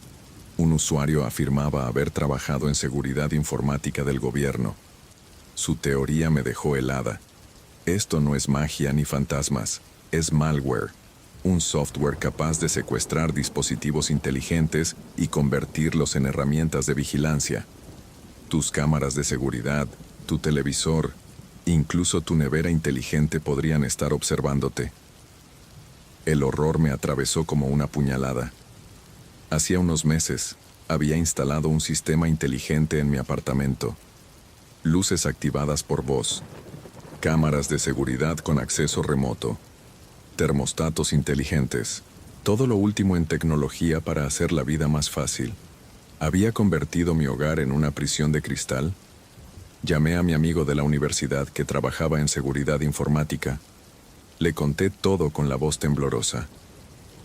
Un usuario afirmaba haber trabajado en seguridad informática del gobierno. Su teoría me dejó helada. Esto no es magia ni fantasmas, es malware. Un software capaz de secuestrar dispositivos inteligentes y convertirlos en herramientas de vigilancia. Tus cámaras de seguridad, tu televisor, incluso tu nevera inteligente podrían estar observándote. El horror me atravesó como una puñalada. Hacía unos meses, había instalado un sistema inteligente en mi apartamento. Luces activadas por voz, cámaras de seguridad con acceso remoto, termostatos inteligentes, todo lo último en tecnología para hacer la vida más fácil. ¿Había convertido mi hogar en una prisión de cristal? Llamé a mi amigo de la universidad que trabajaba en seguridad informática. Le conté todo con la voz temblorosa.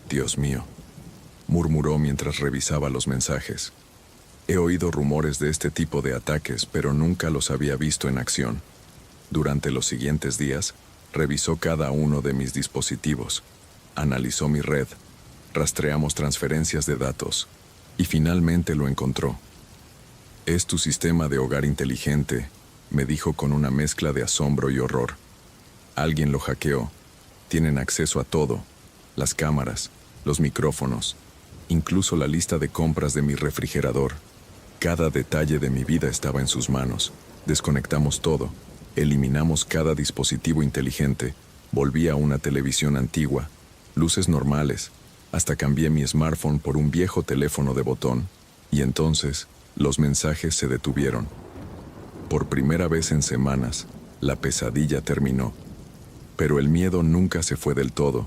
Dios mío, murmuró mientras revisaba los mensajes. He oído rumores de este tipo de ataques, pero nunca los había visto en acción. Durante los siguientes días, revisó cada uno de mis dispositivos, analizó mi red, rastreamos transferencias de datos, y finalmente lo encontró. Es tu sistema de hogar inteligente, me dijo con una mezcla de asombro y horror. Alguien lo hackeó. Tienen acceso a todo, las cámaras, los micrófonos, incluso la lista de compras de mi refrigerador. Cada detalle de mi vida estaba en sus manos. Desconectamos todo, eliminamos cada dispositivo inteligente, volví a una televisión antigua, luces normales, hasta cambié mi smartphone por un viejo teléfono de botón, y entonces los mensajes se detuvieron. Por primera vez en semanas, la pesadilla terminó. Pero el miedo nunca se fue del todo.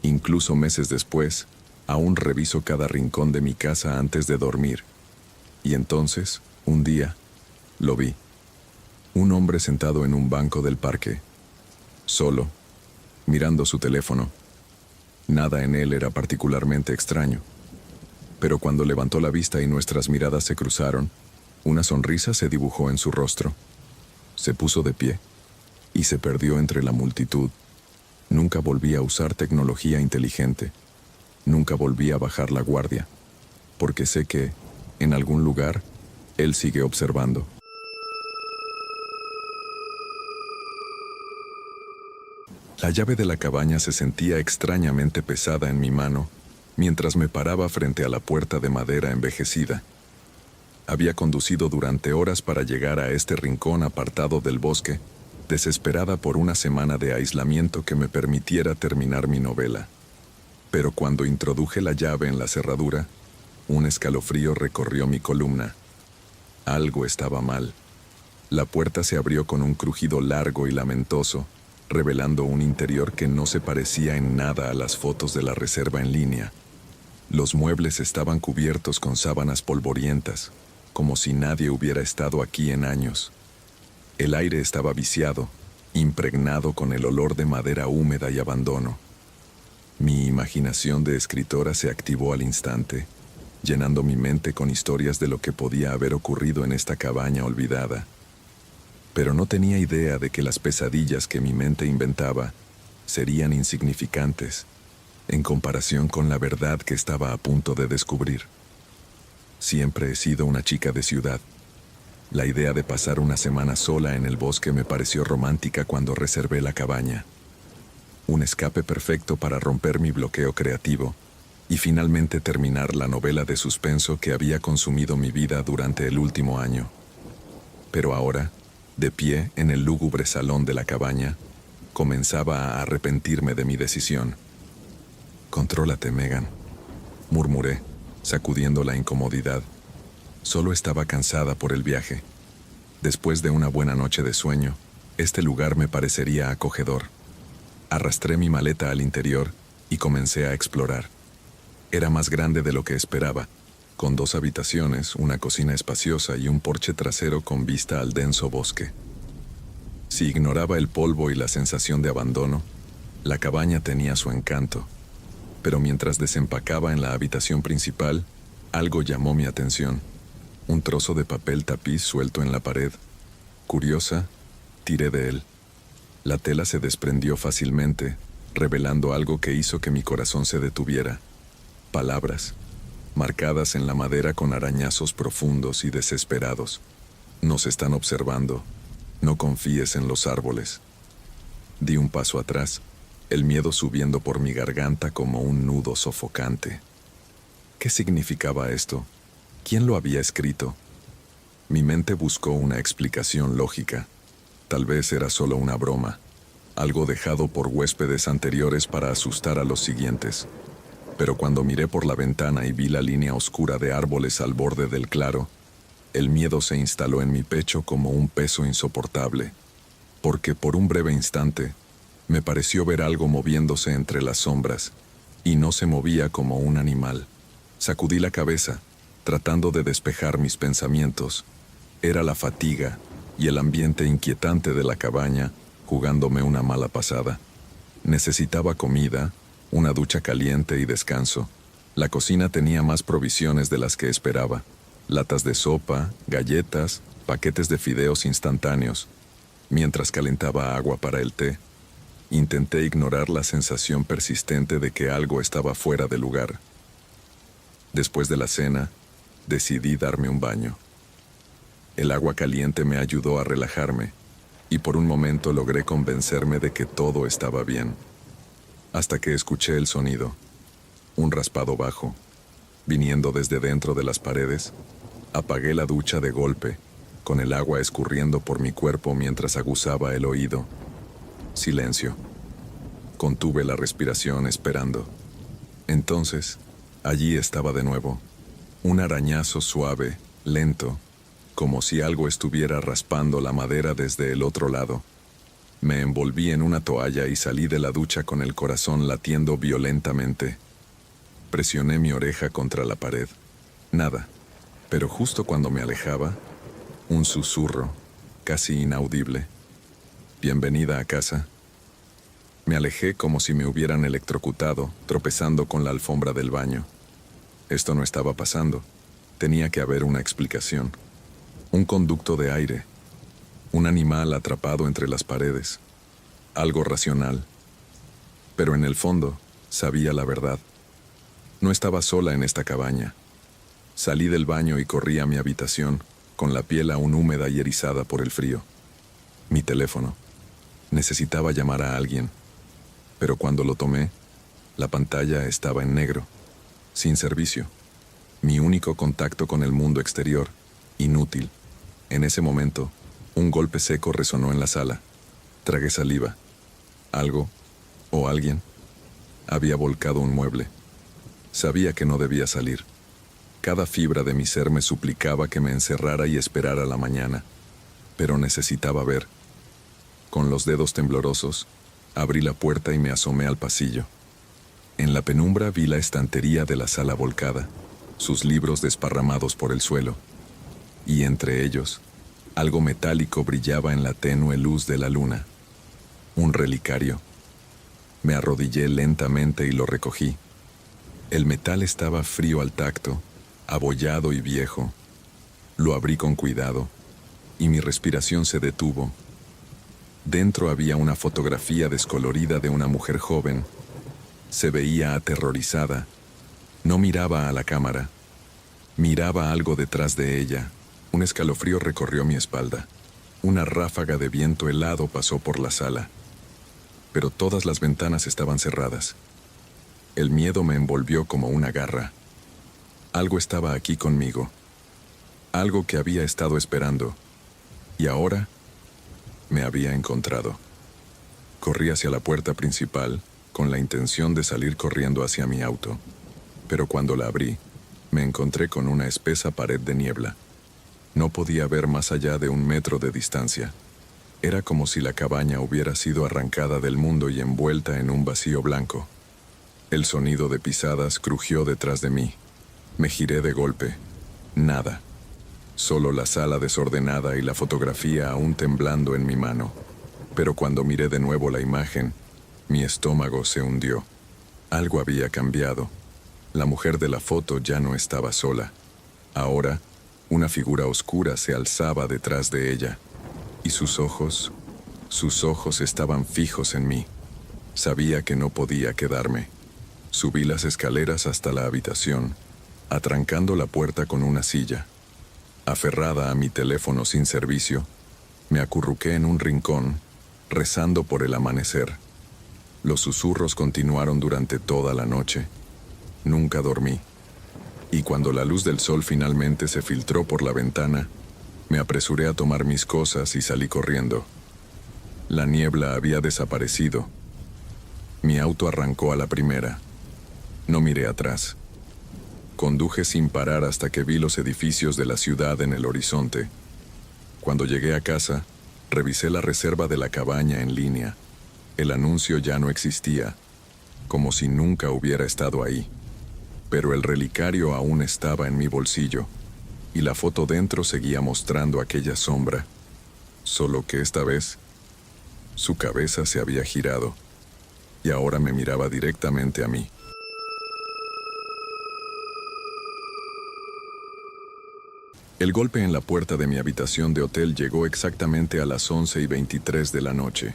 Incluso meses después, aún reviso cada rincón de mi casa antes de dormir. Y entonces, un día, lo vi. Un hombre sentado en un banco del parque, solo, mirando su teléfono. Nada en él era particularmente extraño. Pero cuando levantó la vista y nuestras miradas se cruzaron, una sonrisa se dibujó en su rostro. Se puso de pie y se perdió entre la multitud. Nunca volví a usar tecnología inteligente. Nunca volví a bajar la guardia, porque sé que, en algún lugar, él sigue observando. La llave de la cabaña se sentía extrañamente pesada en mi mano, mientras me paraba frente a la puerta de madera envejecida. Había conducido durante horas para llegar a este rincón apartado del bosque, desesperada por una semana de aislamiento que me permitiera terminar mi novela. Pero cuando introduje la llave en la cerradura, un escalofrío recorrió mi columna. Algo estaba mal. La puerta se abrió con un crujido largo y lamentoso, revelando un interior que no se parecía en nada a las fotos de la reserva en línea. Los muebles estaban cubiertos con sábanas polvorientas, como si nadie hubiera estado aquí en años. El aire estaba viciado, impregnado con el olor de madera húmeda y abandono. Mi imaginación de escritora se activó al instante, llenando mi mente con historias de lo que podía haber ocurrido en esta cabaña olvidada. Pero no tenía idea de que las pesadillas que mi mente inventaba serían insignificantes en comparación con la verdad que estaba a punto de descubrir. Siempre he sido una chica de ciudad. La idea de pasar una semana sola en el bosque me pareció romántica cuando reservé la cabaña. Un escape perfecto para romper mi bloqueo creativo y finalmente terminar la novela de suspenso que había consumido mi vida durante el último año. Pero ahora, de pie en el lúgubre salón de la cabaña, comenzaba a arrepentirme de mi decisión. «Contrólate, Megan», murmuré, sacudiendo la incomodidad. Solo estaba cansada por el viaje. Después de una buena noche de sueño, este lugar me parecería acogedor. Arrastré mi maleta al interior y comencé a explorar. Era más grande de lo que esperaba, con 2 habitaciones, una cocina espaciosa y un porche trasero con vista al denso bosque. Si ignoraba el polvo y la sensación de abandono, la cabaña tenía su encanto. Pero mientras desempacaba en la habitación principal, algo llamó mi atención. Un trozo de papel tapiz suelto en la pared. Curiosa, tiré de él. La tela se desprendió fácilmente, revelando algo que hizo que mi corazón se detuviera. Palabras, marcadas en la madera con arañazos profundos y desesperados. «Nos están observando. No confíes en los árboles». Di un paso atrás, el miedo subiendo por mi garganta como un nudo sofocante. ¿Qué significaba esto? ¿Quién lo había escrito? Mi mente buscó una explicación lógica. Tal vez era solo una broma, algo dejado por huéspedes anteriores para asustar a los siguientes. Pero cuando miré por la ventana y vi la línea oscura de árboles al borde del claro, el miedo se instaló en mi pecho como un peso insoportable, porque por un breve instante me pareció ver algo moviéndose entre las sombras, y no se movía como un animal. Sacudí la cabeza, tratando de despejar mis pensamientos. Era la fatiga y el ambiente inquietante de la cabaña jugándome una mala pasada. Necesitaba comida, una ducha caliente y descanso. La cocina tenía más provisiones de las que esperaba. Latas de sopa, galletas, paquetes de fideos instantáneos. Mientras calentaba agua para el té, intenté ignorar la sensación persistente de que algo estaba fuera de lugar. Después de la cena, decidí darme un baño. El agua caliente me ayudó a relajarme, y por un momento logré convencerme de que todo estaba bien. Hasta que escuché el sonido, un raspado bajo, viniendo desde dentro de las paredes. Apagué la ducha de golpe, con el agua escurriendo por mi cuerpo mientras aguzaba el oído. Silencio. Contuve la respiración esperando. Entonces, allí estaba de nuevo, un arañazo suave, lento, como si algo estuviera raspando la madera desde el otro lado. Me envolví en una toalla y salí de la ducha con el corazón latiendo violentamente. Presioné mi oreja contra la pared. Nada. Pero justo cuando me alejaba, un susurro, casi inaudible. «Bienvenida a casa». Me alejé como si me hubieran electrocutado, tropezando con la alfombra del baño. Esto no estaba pasando. Tenía que haber una explicación. Un conducto de aire. Un animal atrapado entre las paredes. Algo racional. Pero en el fondo, sabía la verdad. No estaba sola en esta cabaña. Salí del baño y corrí a mi habitación, con la piel aún húmeda y erizada por el frío. Mi teléfono. Necesitaba llamar a alguien. Pero cuando lo tomé, la pantalla estaba en negro, sin servicio. Mi único contacto con el mundo exterior, inútil. En ese momento, un golpe seco resonó en la sala. Tragué saliva. Algo, o alguien, había volcado un mueble. Sabía que no debía salir. Cada fibra de mi ser me suplicaba que me encerrara y esperara la mañana, pero necesitaba ver. Con los dedos temblorosos, abrí la puerta y me asomé al pasillo. En la penumbra vi la estantería de la sala volcada, sus libros desparramados por el suelo, y entre ellos, algo metálico brillaba en la tenue luz de la luna. Un relicario. Me arrodillé lentamente y lo recogí. El metal estaba frío al tacto, abollado y viejo. Lo abrí con cuidado, y mi respiración se detuvo. Dentro había una fotografía descolorida de una mujer joven. Se veía aterrorizada. No miraba a la cámara. Miraba algo detrás de ella. Un escalofrío recorrió mi espalda. Una ráfaga de viento helado pasó por la sala. Pero todas las ventanas estaban cerradas. El miedo me envolvió como una garra. Algo estaba aquí conmigo. Algo que había estado esperando. Y ahora me había encontrado. Corrí hacia la puerta principal con la intención de salir corriendo hacia mi auto. Pero cuando la abrí, me encontré con una espesa pared de niebla. No podía ver más allá de 1 metro de distancia. Era como si la cabaña hubiera sido arrancada del mundo y envuelta en un vacío blanco. El sonido de pisadas crujió detrás de mí. Me giré de golpe. Nada. Solo la sala desordenada y la fotografía aún temblando en mi mano. Pero cuando miré de nuevo la imagen, mi estómago se hundió. Algo había cambiado. La mujer de la foto ya no estaba sola. Ahora, una figura oscura se alzaba detrás de ella. Y sus ojos estaban fijos en mí. Sabía que no podía quedarme. Subí las escaleras hasta la habitación, atrancando la puerta con una silla. Aferrada a mi teléfono sin servicio, me acurruqué en un rincón, rezando por el amanecer. Los susurros continuaron durante toda la noche. Nunca dormí. Y cuando la luz del sol finalmente se filtró por la ventana, me apresuré a tomar mis cosas y salí corriendo. La niebla había desaparecido. Mi auto arrancó a la primera. No miré atrás. Conduje sin parar hasta que vi los edificios de la ciudad en el horizonte. Cuando llegué a casa, revisé la reserva de la cabaña en línea. El anuncio ya no existía, como si nunca hubiera estado ahí. Pero el relicario aún estaba en mi bolsillo, y la foto dentro seguía mostrando aquella sombra. Solo que esta vez, su cabeza se había girado, y ahora me miraba directamente a mí. El golpe en la puerta de mi habitación de hotel llegó exactamente a las 11:23 de la noche.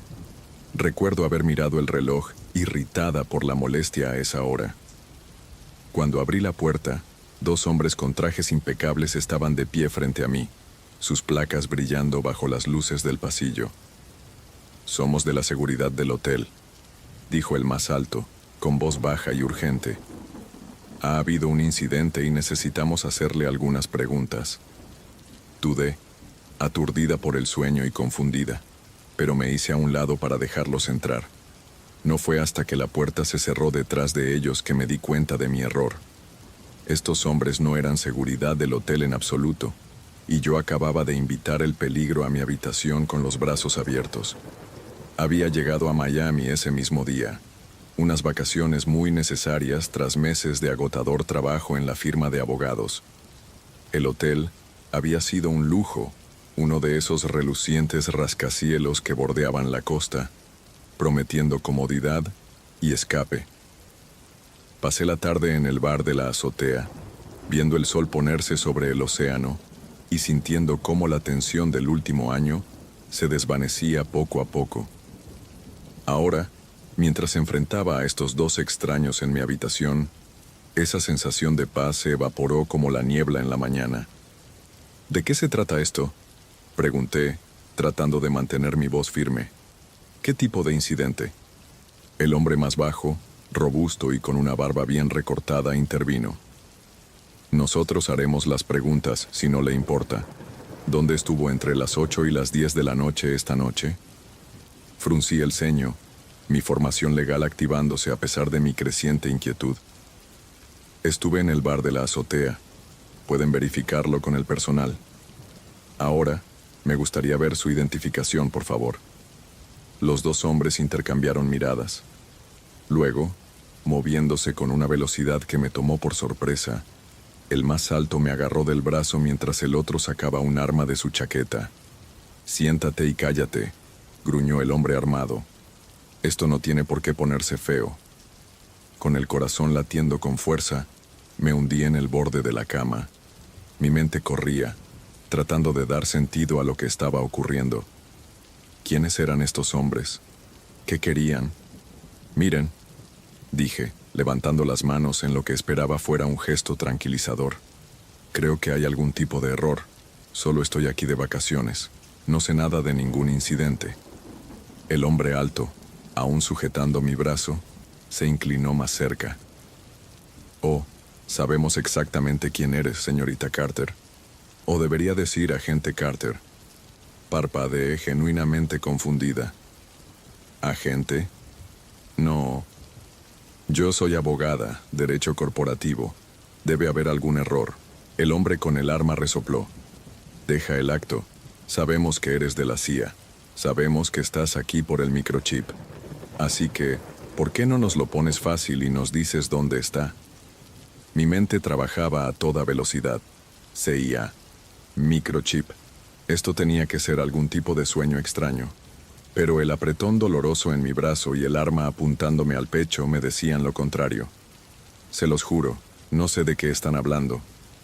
Recuerdo haber mirado el reloj, irritada por la molestia a esa hora. Cuando abrí la puerta, 2 hombres con trajes impecables estaban de pie frente a mí, sus placas brillando bajo las luces del pasillo. «Somos de la seguridad del hotel», dijo el más alto, con voz baja y urgente. «Ha habido un incidente y necesitamos hacerle algunas preguntas». Dudé, aturdida por el sueño y confundida, pero me hice a un lado para dejarlos entrar. No fue hasta que la puerta se cerró detrás de ellos que me di cuenta de mi error. Estos hombres no eran seguridad del hotel en absoluto, y yo acababa de invitar el peligro a mi habitación con los brazos abiertos. Había llegado a Miami ese mismo día, unas vacaciones muy necesarias tras meses de agotador trabajo en la firma de abogados. El hotel había sido un lujo, uno de esos relucientes rascacielos que bordeaban la costa, prometiendo comodidad y escape. Pasé la tarde en el bar de la azotea, viendo el sol ponerse sobre el océano y sintiendo cómo la tensión del último año se desvanecía poco a poco. Ahora, mientras enfrentaba a estos 2 extraños en mi habitación, esa sensación de paz se evaporó como la niebla en la mañana. «¿De qué se trata esto?», pregunté, tratando de mantener mi voz firme. «¿Qué tipo de incidente?». El hombre más bajo, robusto y con una barba bien recortada, intervino. «Nosotros haremos las preguntas, si no le importa. ¿Dónde estuvo entre las 8 y las 10 de la noche esta noche?». Fruncí el ceño, mi formación legal activándose a pesar de mi creciente inquietud. Estuve en el bar de la azotea. Pueden verificarlo con el personal. Ahora, me gustaría ver su identificación, por favor. Los dos hombres intercambiaron miradas. Luego, moviéndose con una velocidad que me tomó por sorpresa, el más alto me agarró del brazo mientras el otro sacaba un arma de su chaqueta. «Siéntate y cállate», gruñó el hombre armado. «Esto no tiene por qué ponerse feo». Con el corazón latiendo con fuerza, me hundí en el borde de la cama. Mi mente corría, tratando de dar sentido a lo que estaba ocurriendo. ¿Quiénes eran estos hombres? ¿Qué querían? «Miren», dije, levantando las manos en lo que esperaba fuera un gesto tranquilizador. «Creo que hay algún tipo de error. Solo estoy aquí de vacaciones. No sé nada de ningún incidente». El hombre alto, aún sujetando mi brazo, se inclinó más cerca. «Oh, sabemos exactamente quién eres, señorita Carter. O debería decir agente Carter». Parpadeé genuinamente confundida. «¿Agente? No. Yo soy abogada, derecho corporativo. Debe haber algún error». El hombre con el arma resopló. «Deja el acto. Sabemos que eres de la CIA. Sabemos que estás aquí por el microchip. Así que, ¿por qué no nos lo pones fácil y nos dices dónde está?» Mi mente trabajaba a toda velocidad. CIA. Microchip. Esto tenía que ser algún tipo de sueño extraño. Pero el apretón doloroso en mi brazo y el arma apuntándome al pecho me decían lo contrario. «Se los juro, no sé de qué están hablando»,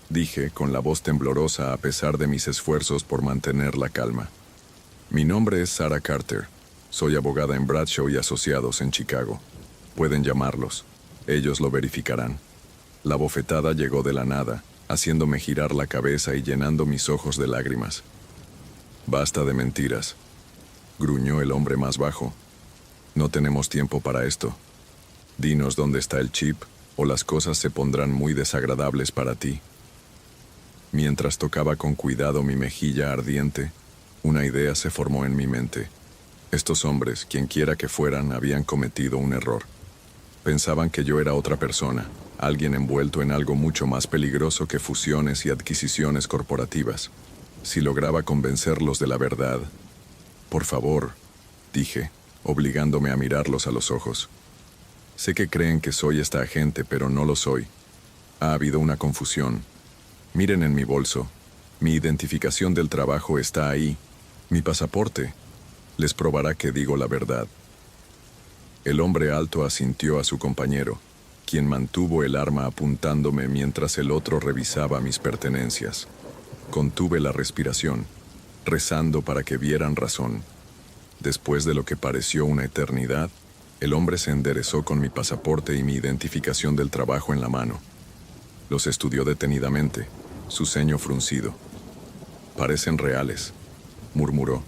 dije con la voz temblorosa a pesar de mis esfuerzos por mantener la calma. «Mi nombre es Sarah Carter. Soy abogada en Bradshaw y Asociados en Chicago. Pueden llamarlos. Ellos lo verificarán». La bofetada llegó de la nada, haciéndome girar la cabeza y llenando mis ojos de lágrimas. «Basta de mentiras», gruñó el hombre más bajo. «No tenemos tiempo para esto. Dinos dónde está el chip, o las cosas se pondrán muy desagradables para ti». Mientras tocaba con cuidado mi mejilla ardiente, una idea se formó en mi mente. Estos hombres, quienquiera que fueran, habían cometido un error. Pensaban que yo era otra persona, alguien envuelto en algo mucho más peligroso que fusiones y adquisiciones corporativas. Si lograba convencerlos de la verdad... «Por favor», dije, obligándome a mirarlos a los ojos. «Sé que creen que soy esta agente, pero no lo soy. Ha habido una confusión. Miren en mi bolso. Mi identificación del trabajo está ahí. Mi pasaporte. Les probará que digo la verdad». El hombre alto asintió a su compañero, quien mantuvo el arma apuntándome mientras el otro revisaba mis pertenencias. Contuve la respiración, rezando para que vieran razón. Después de lo que pareció una eternidad, el hombre se enderezó con mi pasaporte y mi identificación del trabajo en la mano. Los estudió detenidamente, su ceño fruncido. «Parecen reales», murmuró.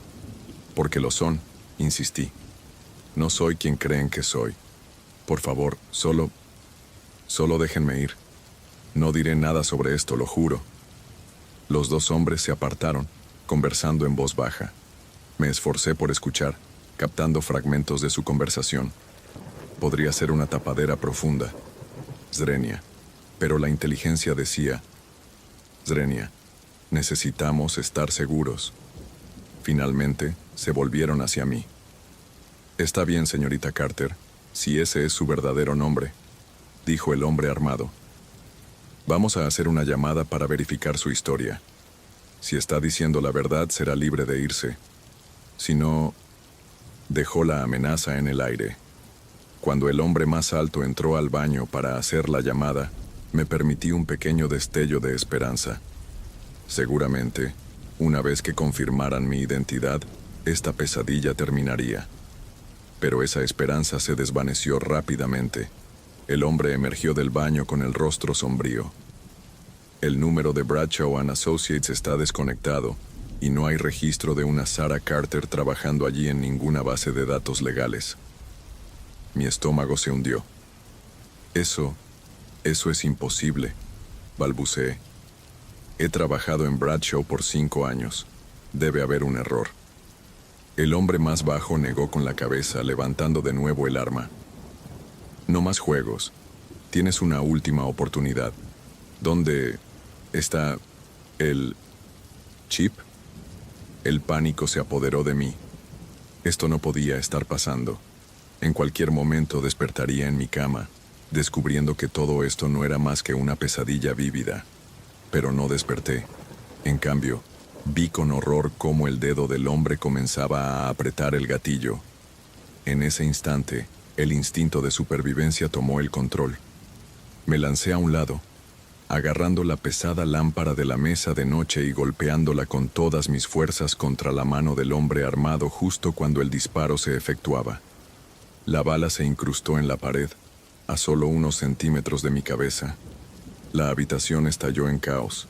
«Porque lo son», insistí. «No soy quien creen que soy. Por favor, solo déjenme ir. No diré nada sobre esto, lo juro». Los dos hombres se apartaron, conversando en voz baja. Me esforcé por escuchar, captando fragmentos de su conversación. Podría ser una tapadera profunda. «Zrenia». Pero la inteligencia decía: «Zrenia, necesitamos estar seguros». Finalmente, se volvieron hacia mí. «Está bien, señorita Carter, si ese es su verdadero nombre», dijo el hombre armado. «Vamos a hacer una llamada para verificar su historia. Si está diciendo la verdad, será libre de irse. Si no...». Dejó la amenaza en el aire. Cuando el hombre más alto entró al baño para hacer la llamada, me permití un pequeño destello de esperanza. Seguramente, una vez que confirmaran mi identidad, esta pesadilla terminaría. Pero esa esperanza se desvaneció rápidamente. El hombre emergió del baño con el rostro sombrío. «El número de Bradshaw and Associates está desconectado y no hay registro de una Sarah Carter trabajando allí en ninguna base de datos legales». Mi estómago se hundió. Eso es imposible», balbuceé. «He trabajado en Bradshaw por 5 años. Debe haber un error». El hombre más bajo negó con la cabeza, levantando de nuevo el arma. No más juegos. Tienes una última oportunidad. ¿Dónde está el chip? El pánico se apoderó de mí. Esto no podía estar pasando. En cualquier momento despertaría en mi cama, descubriendo que todo esto no era más que una pesadilla vívida. Pero no desperté. En cambio, vi con horror cómo el dedo del hombre comenzaba a apretar el gatillo. En ese instante, el instinto de supervivencia tomó el control. Me lancé a un lado, agarrando la pesada lámpara de la mesa de noche y golpeándola con todas mis fuerzas contra la mano del hombre armado justo cuando el disparo se efectuaba. La bala se incrustó en la pared, a solo unos centímetros de mi cabeza. La habitación estalló en caos.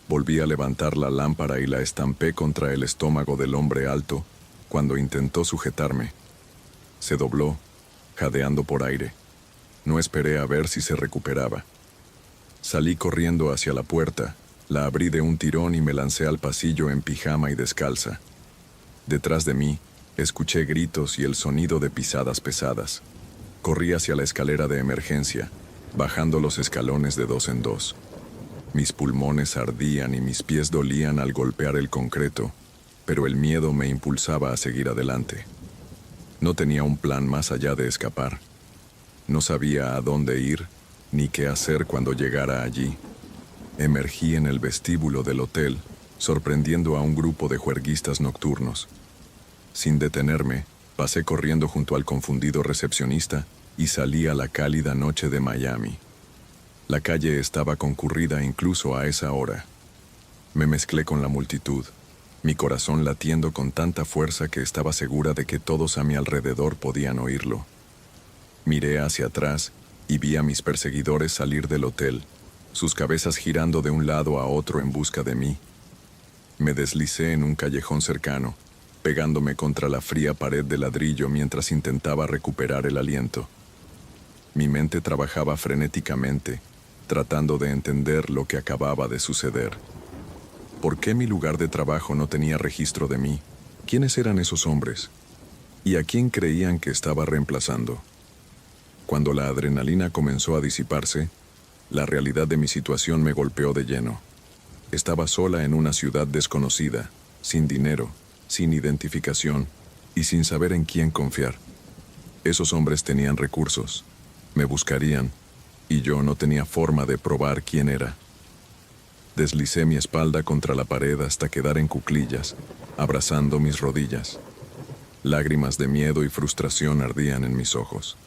Volví a levantar la lámpara y la estampé contra el estómago del hombre alto cuando intentó sujetarme. Se dobló, jadeando por aire. No esperé a ver si se recuperaba. Salí corriendo hacia la puerta, la abrí de un tirón y me lancé al pasillo en pijama y descalza. Detrás de mí, escuché gritos y el sonido de pisadas pesadas. Corrí hacia la escalera de emergencia, bajando los escalones de 2 en 2. Mis pulmones ardían y mis pies dolían al golpear el concreto, pero el miedo me impulsaba a seguir adelante. No tenía un plan más allá de escapar. No sabía a dónde ir ni qué hacer cuando llegara allí. Emergí en el vestíbulo del hotel, sorprendiendo a un grupo de juerguistas nocturnos. Sin detenerme, pasé corriendo junto al confundido recepcionista y salí a la cálida noche de Miami. La calle estaba concurrida incluso a esa hora. Me mezclé con la multitud, mi corazón latiendo con tanta fuerza que estaba segura de que todos a mi alrededor podían oírlo. Miré hacia atrás y vi a mis perseguidores salir del hotel, sus cabezas girando de un lado a otro en busca de mí. Me deslicé en un callejón cercano, pegándome contra la fría pared de ladrillo mientras intentaba recuperar el aliento. Mi mente trabajaba frenéticamente, tratando de entender lo que acababa de suceder. ¿Por qué mi lugar de trabajo no tenía registro de mí? ¿Quiénes eran esos hombres? ¿Y a quién creían que estaba reemplazando? Cuando la adrenalina comenzó a disiparse, la realidad de mi situación me golpeó de lleno. Estaba sola en una ciudad desconocida, sin dinero, sin identificación y sin saber en quién confiar. Esos hombres tenían recursos, me buscarían, y yo no tenía forma de probar quién era. Deslicé mi espalda contra la pared hasta quedar en cuclillas, abrazando mis rodillas. Lágrimas de miedo y frustración ardían en mis ojos.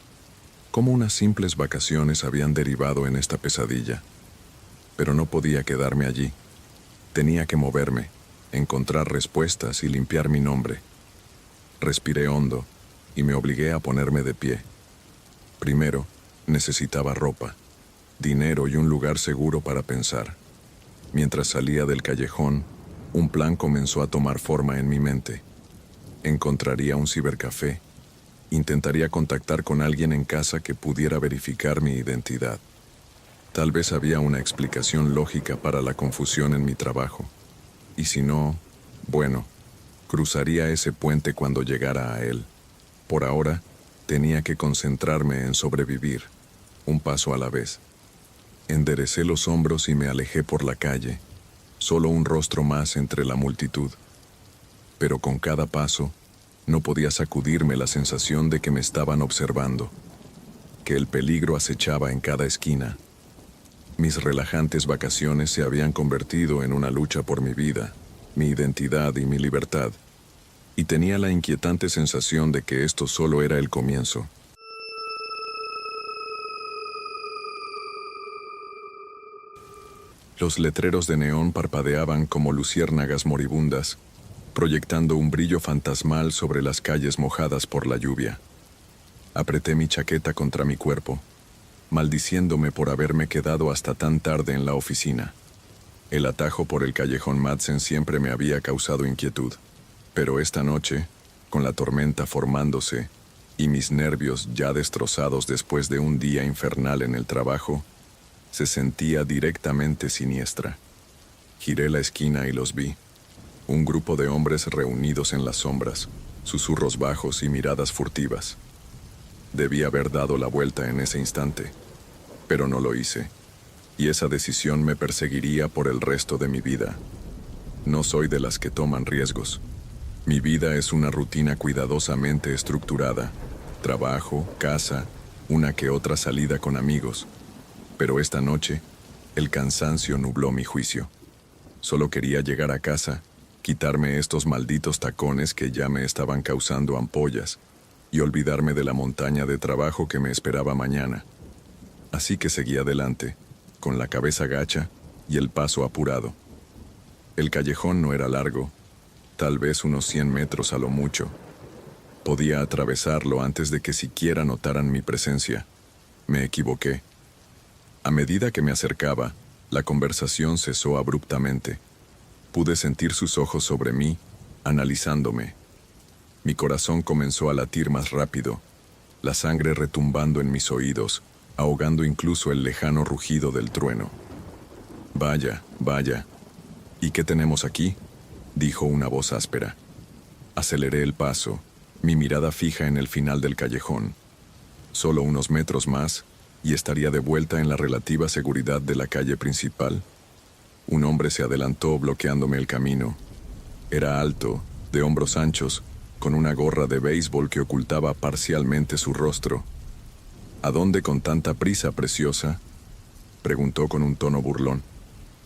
Cómo unas simples vacaciones habían derivado en esta pesadilla. Pero no podía quedarme allí. Tenía que moverme, encontrar respuestas y limpiar mi nombre. Respiré hondo y me obligué a ponerme de pie. Primero, necesitaba ropa, dinero y un lugar seguro para pensar. Mientras salía del callejón, un plan comenzó a tomar forma en mi mente. Encontraría un cibercafé. Intentaría contactar con alguien en casa que pudiera verificar mi identidad. Tal vez había una explicación lógica para la confusión en mi trabajo. Y si no, bueno, cruzaría ese puente cuando llegara a él. Por ahora, tenía que concentrarme en sobrevivir, un paso a la vez. Enderecé los hombros y me alejé por la calle, solo un rostro más entre la multitud. Pero con cada paso, no podía sacudirme la sensación de que me estaban observando, que el peligro acechaba en cada esquina. Mis relajantes vacaciones se habían convertido en una lucha por mi vida, mi identidad y mi libertad, y tenía la inquietante sensación de que esto solo era el comienzo. Los letreros de neón parpadeaban como luciérnagas moribundas, proyectando un brillo fantasmal sobre las calles mojadas por la lluvia. Apreté mi chaqueta contra mi cuerpo, maldiciéndome por haberme quedado hasta tan tarde en la oficina. El atajo por el callejón Madsen siempre me había causado inquietud, pero esta noche, con la tormenta formándose y mis nervios ya destrozados después de un día infernal en el trabajo, se sentía directamente siniestra. Giré la esquina y los vi. Un grupo de hombres reunidos en las sombras, susurros bajos y miradas furtivas. Debí haber dado la vuelta en ese instante, pero no lo hice, y esa decisión me perseguiría por el resto de mi vida. No soy de las que toman riesgos. Mi vida es una rutina cuidadosamente estructurada: trabajo, casa, una que otra salida con amigos. Pero esta noche, el cansancio nubló mi juicio. Solo quería llegar a casa, quitarme estos malditos tacones que ya me estaban causando ampollas y olvidarme de la montaña de trabajo que me esperaba mañana. Así que seguí adelante, con la cabeza gacha y el paso apurado. El callejón no era largo, tal vez unos 100 metros a lo mucho. Podía atravesarlo antes de que siquiera notaran mi presencia. Me equivoqué. A medida que me acercaba, la conversación cesó abruptamente. Pude sentir sus ojos sobre mí, analizándome. Mi corazón comenzó a latir más rápido, la sangre retumbando en mis oídos, ahogando incluso el lejano rugido del trueno. «Vaya, vaya. ¿Y qué tenemos aquí?», dijo una voz áspera. Aceleré el paso, mi mirada fija en el final del callejón. Solo unos metros más, y estaría de vuelta en la relativa seguridad de la calle principal. Un hombre se adelantó bloqueándome el camino. Era alto, de hombros anchos, con una gorra de béisbol que ocultaba parcialmente su rostro. «¿A dónde con tanta prisa, preciosa?», preguntó con un tono burlón.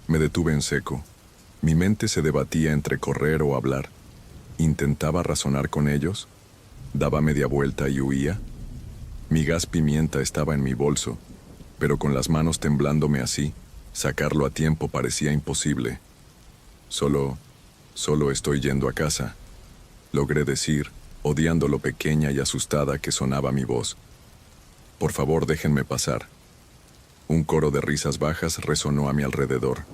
Me detuve en seco. Mi mente se debatía entre correr o hablar. ¿Intentaba razonar con ellos? ¿Daba media vuelta y huía? Mi gas pimienta estaba en mi bolso, pero con las manos temblándome así, sacarlo a tiempo parecía imposible. Solo estoy yendo a casa», logré decir, odiando lo pequeña y asustada que sonaba mi voz. «Por favor, déjenme pasar». Un coro de risas bajas resonó a mi alrededor.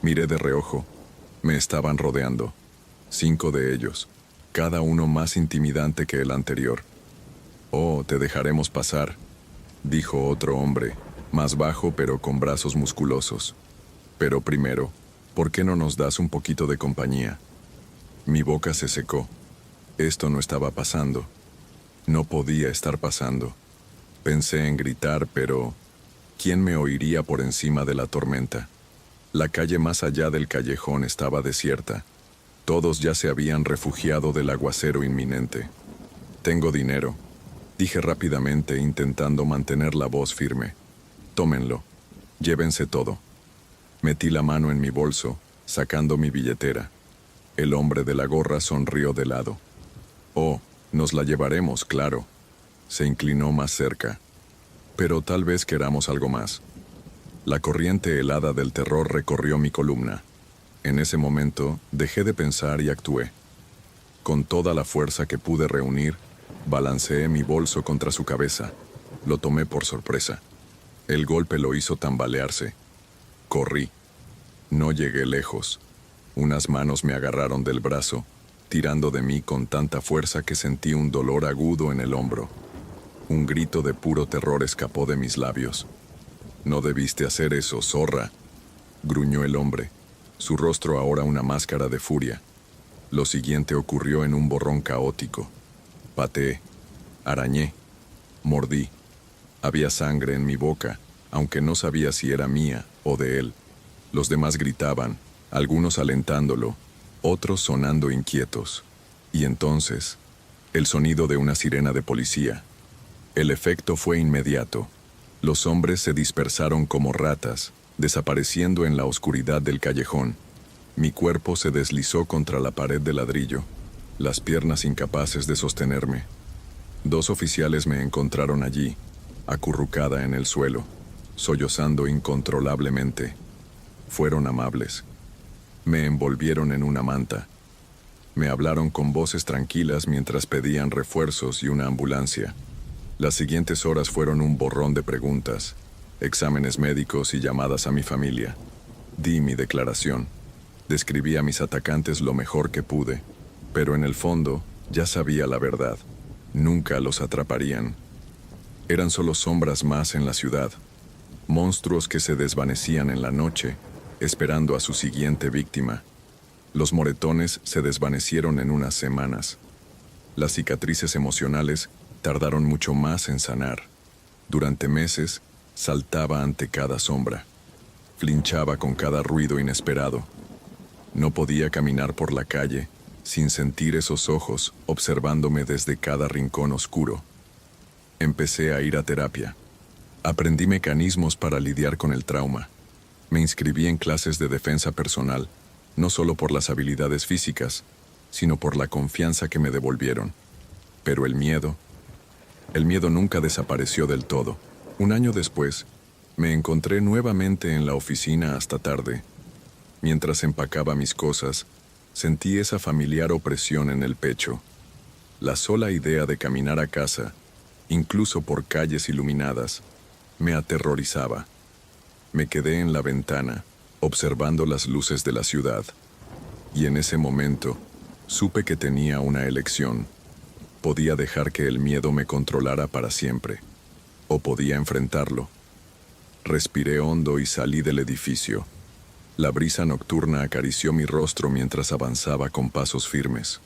Miré de reojo. Me estaban rodeando. 5 de ellos, cada uno más intimidante que el anterior. «Oh, te dejaremos pasar», dijo otro hombre, más bajo pero con brazos musculosos. «Pero primero, ¿por qué no nos das un poquito de compañía?». Mi boca se secó. Esto no estaba pasando. No podía estar pasando. Pensé en gritar, pero ¿quién me oiría por encima de la tormenta? La calle más allá del callejón estaba desierta. Todos ya se habían refugiado del aguacero inminente. «Tengo dinero», dije rápidamente, intentando mantener la voz firme. «Tómenlo. Llévense todo». Metí la mano en mi bolso, sacando mi billetera. El hombre de la gorra sonrió de lado. «Oh, nos la llevaremos, claro». Se inclinó más cerca. «Pero tal vez queramos algo más». La corriente helada del terror recorrió mi columna. En ese momento, dejé de pensar y actué. Con toda la fuerza que pude reunir, balanceé mi bolso contra su cabeza. Lo tomé por sorpresa. El golpe lo hizo tambalearse. Corrí. No llegué lejos. Unas manos me agarraron del brazo, tirando de mí con tanta fuerza que sentí un dolor agudo en el hombro. Un grito de puro terror escapó de mis labios. «No debiste hacer eso, zorra», gruñó el hombre, su rostro ahora una máscara de furia. Lo siguiente ocurrió en un borrón caótico. Pateé, arañé, mordí. Había sangre en mi boca, aunque no sabía si era mía o de él. Los demás gritaban, algunos alentándolo, otros sonando inquietos. Y entonces, el sonido de una sirena de policía. El efecto fue inmediato. Los hombres se dispersaron como ratas, desapareciendo en la oscuridad del callejón. Mi cuerpo se deslizó contra la pared de ladrillo, las piernas incapaces de sostenerme. 2 oficiales me encontraron allí, acurrucada en el suelo, sollozando incontrolablemente. Fueron amables. Me envolvieron en una manta. Me hablaron con voces tranquilas mientras pedían refuerzos y una ambulancia. Las siguientes horas fueron un borrón de preguntas, exámenes médicos y llamadas a mi familia. Di mi declaración. Describí a mis atacantes lo mejor que pude, pero en el fondo ya sabía la verdad. Nunca los atraparían. Eran solo sombras más en la ciudad, monstruos que se desvanecían en la noche, esperando a su siguiente víctima. Los moretones se desvanecieron en unas semanas. Las cicatrices emocionales tardaron mucho más en sanar. Durante meses, saltaba ante cada sombra. Flinchaba con cada ruido inesperado. No podía caminar por la calle sin sentir esos ojos observándome desde cada rincón oscuro. Empecé a ir a terapia. Aprendí mecanismos para lidiar con el trauma. Me inscribí en clases de defensa personal, no solo por las habilidades físicas, sino por la confianza que me devolvieron. Pero el miedo nunca desapareció del todo. Un año después, me encontré nuevamente en la oficina hasta tarde. Mientras empacaba mis cosas, sentí esa familiar opresión en el pecho. La sola idea de caminar a casa, incluso por calles iluminadas, me aterrorizaba. Me quedé en la ventana, observando las luces de la ciudad, y en ese momento supe que tenía una elección. Podía dejar que el miedo me controlara para siempre, o podía enfrentarlo. Respiré hondo y salí del edificio. La brisa nocturna acarició mi rostro mientras avanzaba con pasos firmes.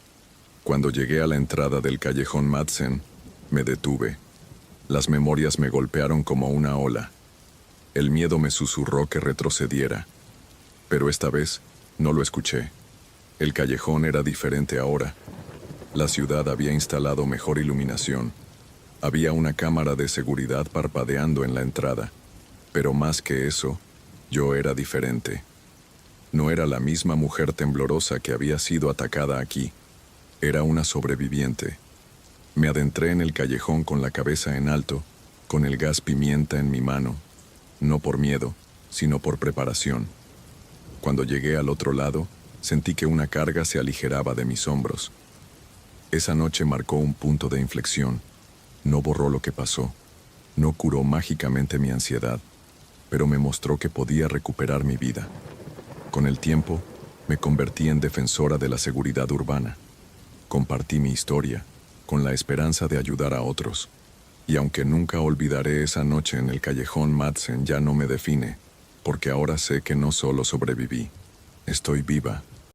Cuando llegué a la entrada del callejón Madsen, me detuve. Las memorias me golpearon como una ola. El miedo me susurró que retrocediera, pero esta vez no lo escuché. El callejón era diferente ahora. La ciudad había instalado mejor iluminación. Había una cámara de seguridad parpadeando en la entrada, pero más que eso, yo era diferente. No era la misma mujer temblorosa que había sido atacada aquí. Era una sobreviviente. Me adentré en el callejón con la cabeza en alto, con el gas pimienta en mi mano. No por miedo, sino por preparación. Cuando llegué al otro lado, sentí que una carga se aligeraba de mis hombros. Esa noche marcó un punto de inflexión. No borró lo que pasó, no curó mágicamente mi ansiedad, pero me mostró que podía recuperar mi vida. Con el tiempo, me convertí en defensora de la seguridad urbana. Compartí mi historia, con la esperanza de ayudar a otros. Y aunque nunca olvidaré esa noche en el callejón Madsen, ya no me define, porque ahora sé que no solo sobreviví, estoy viva.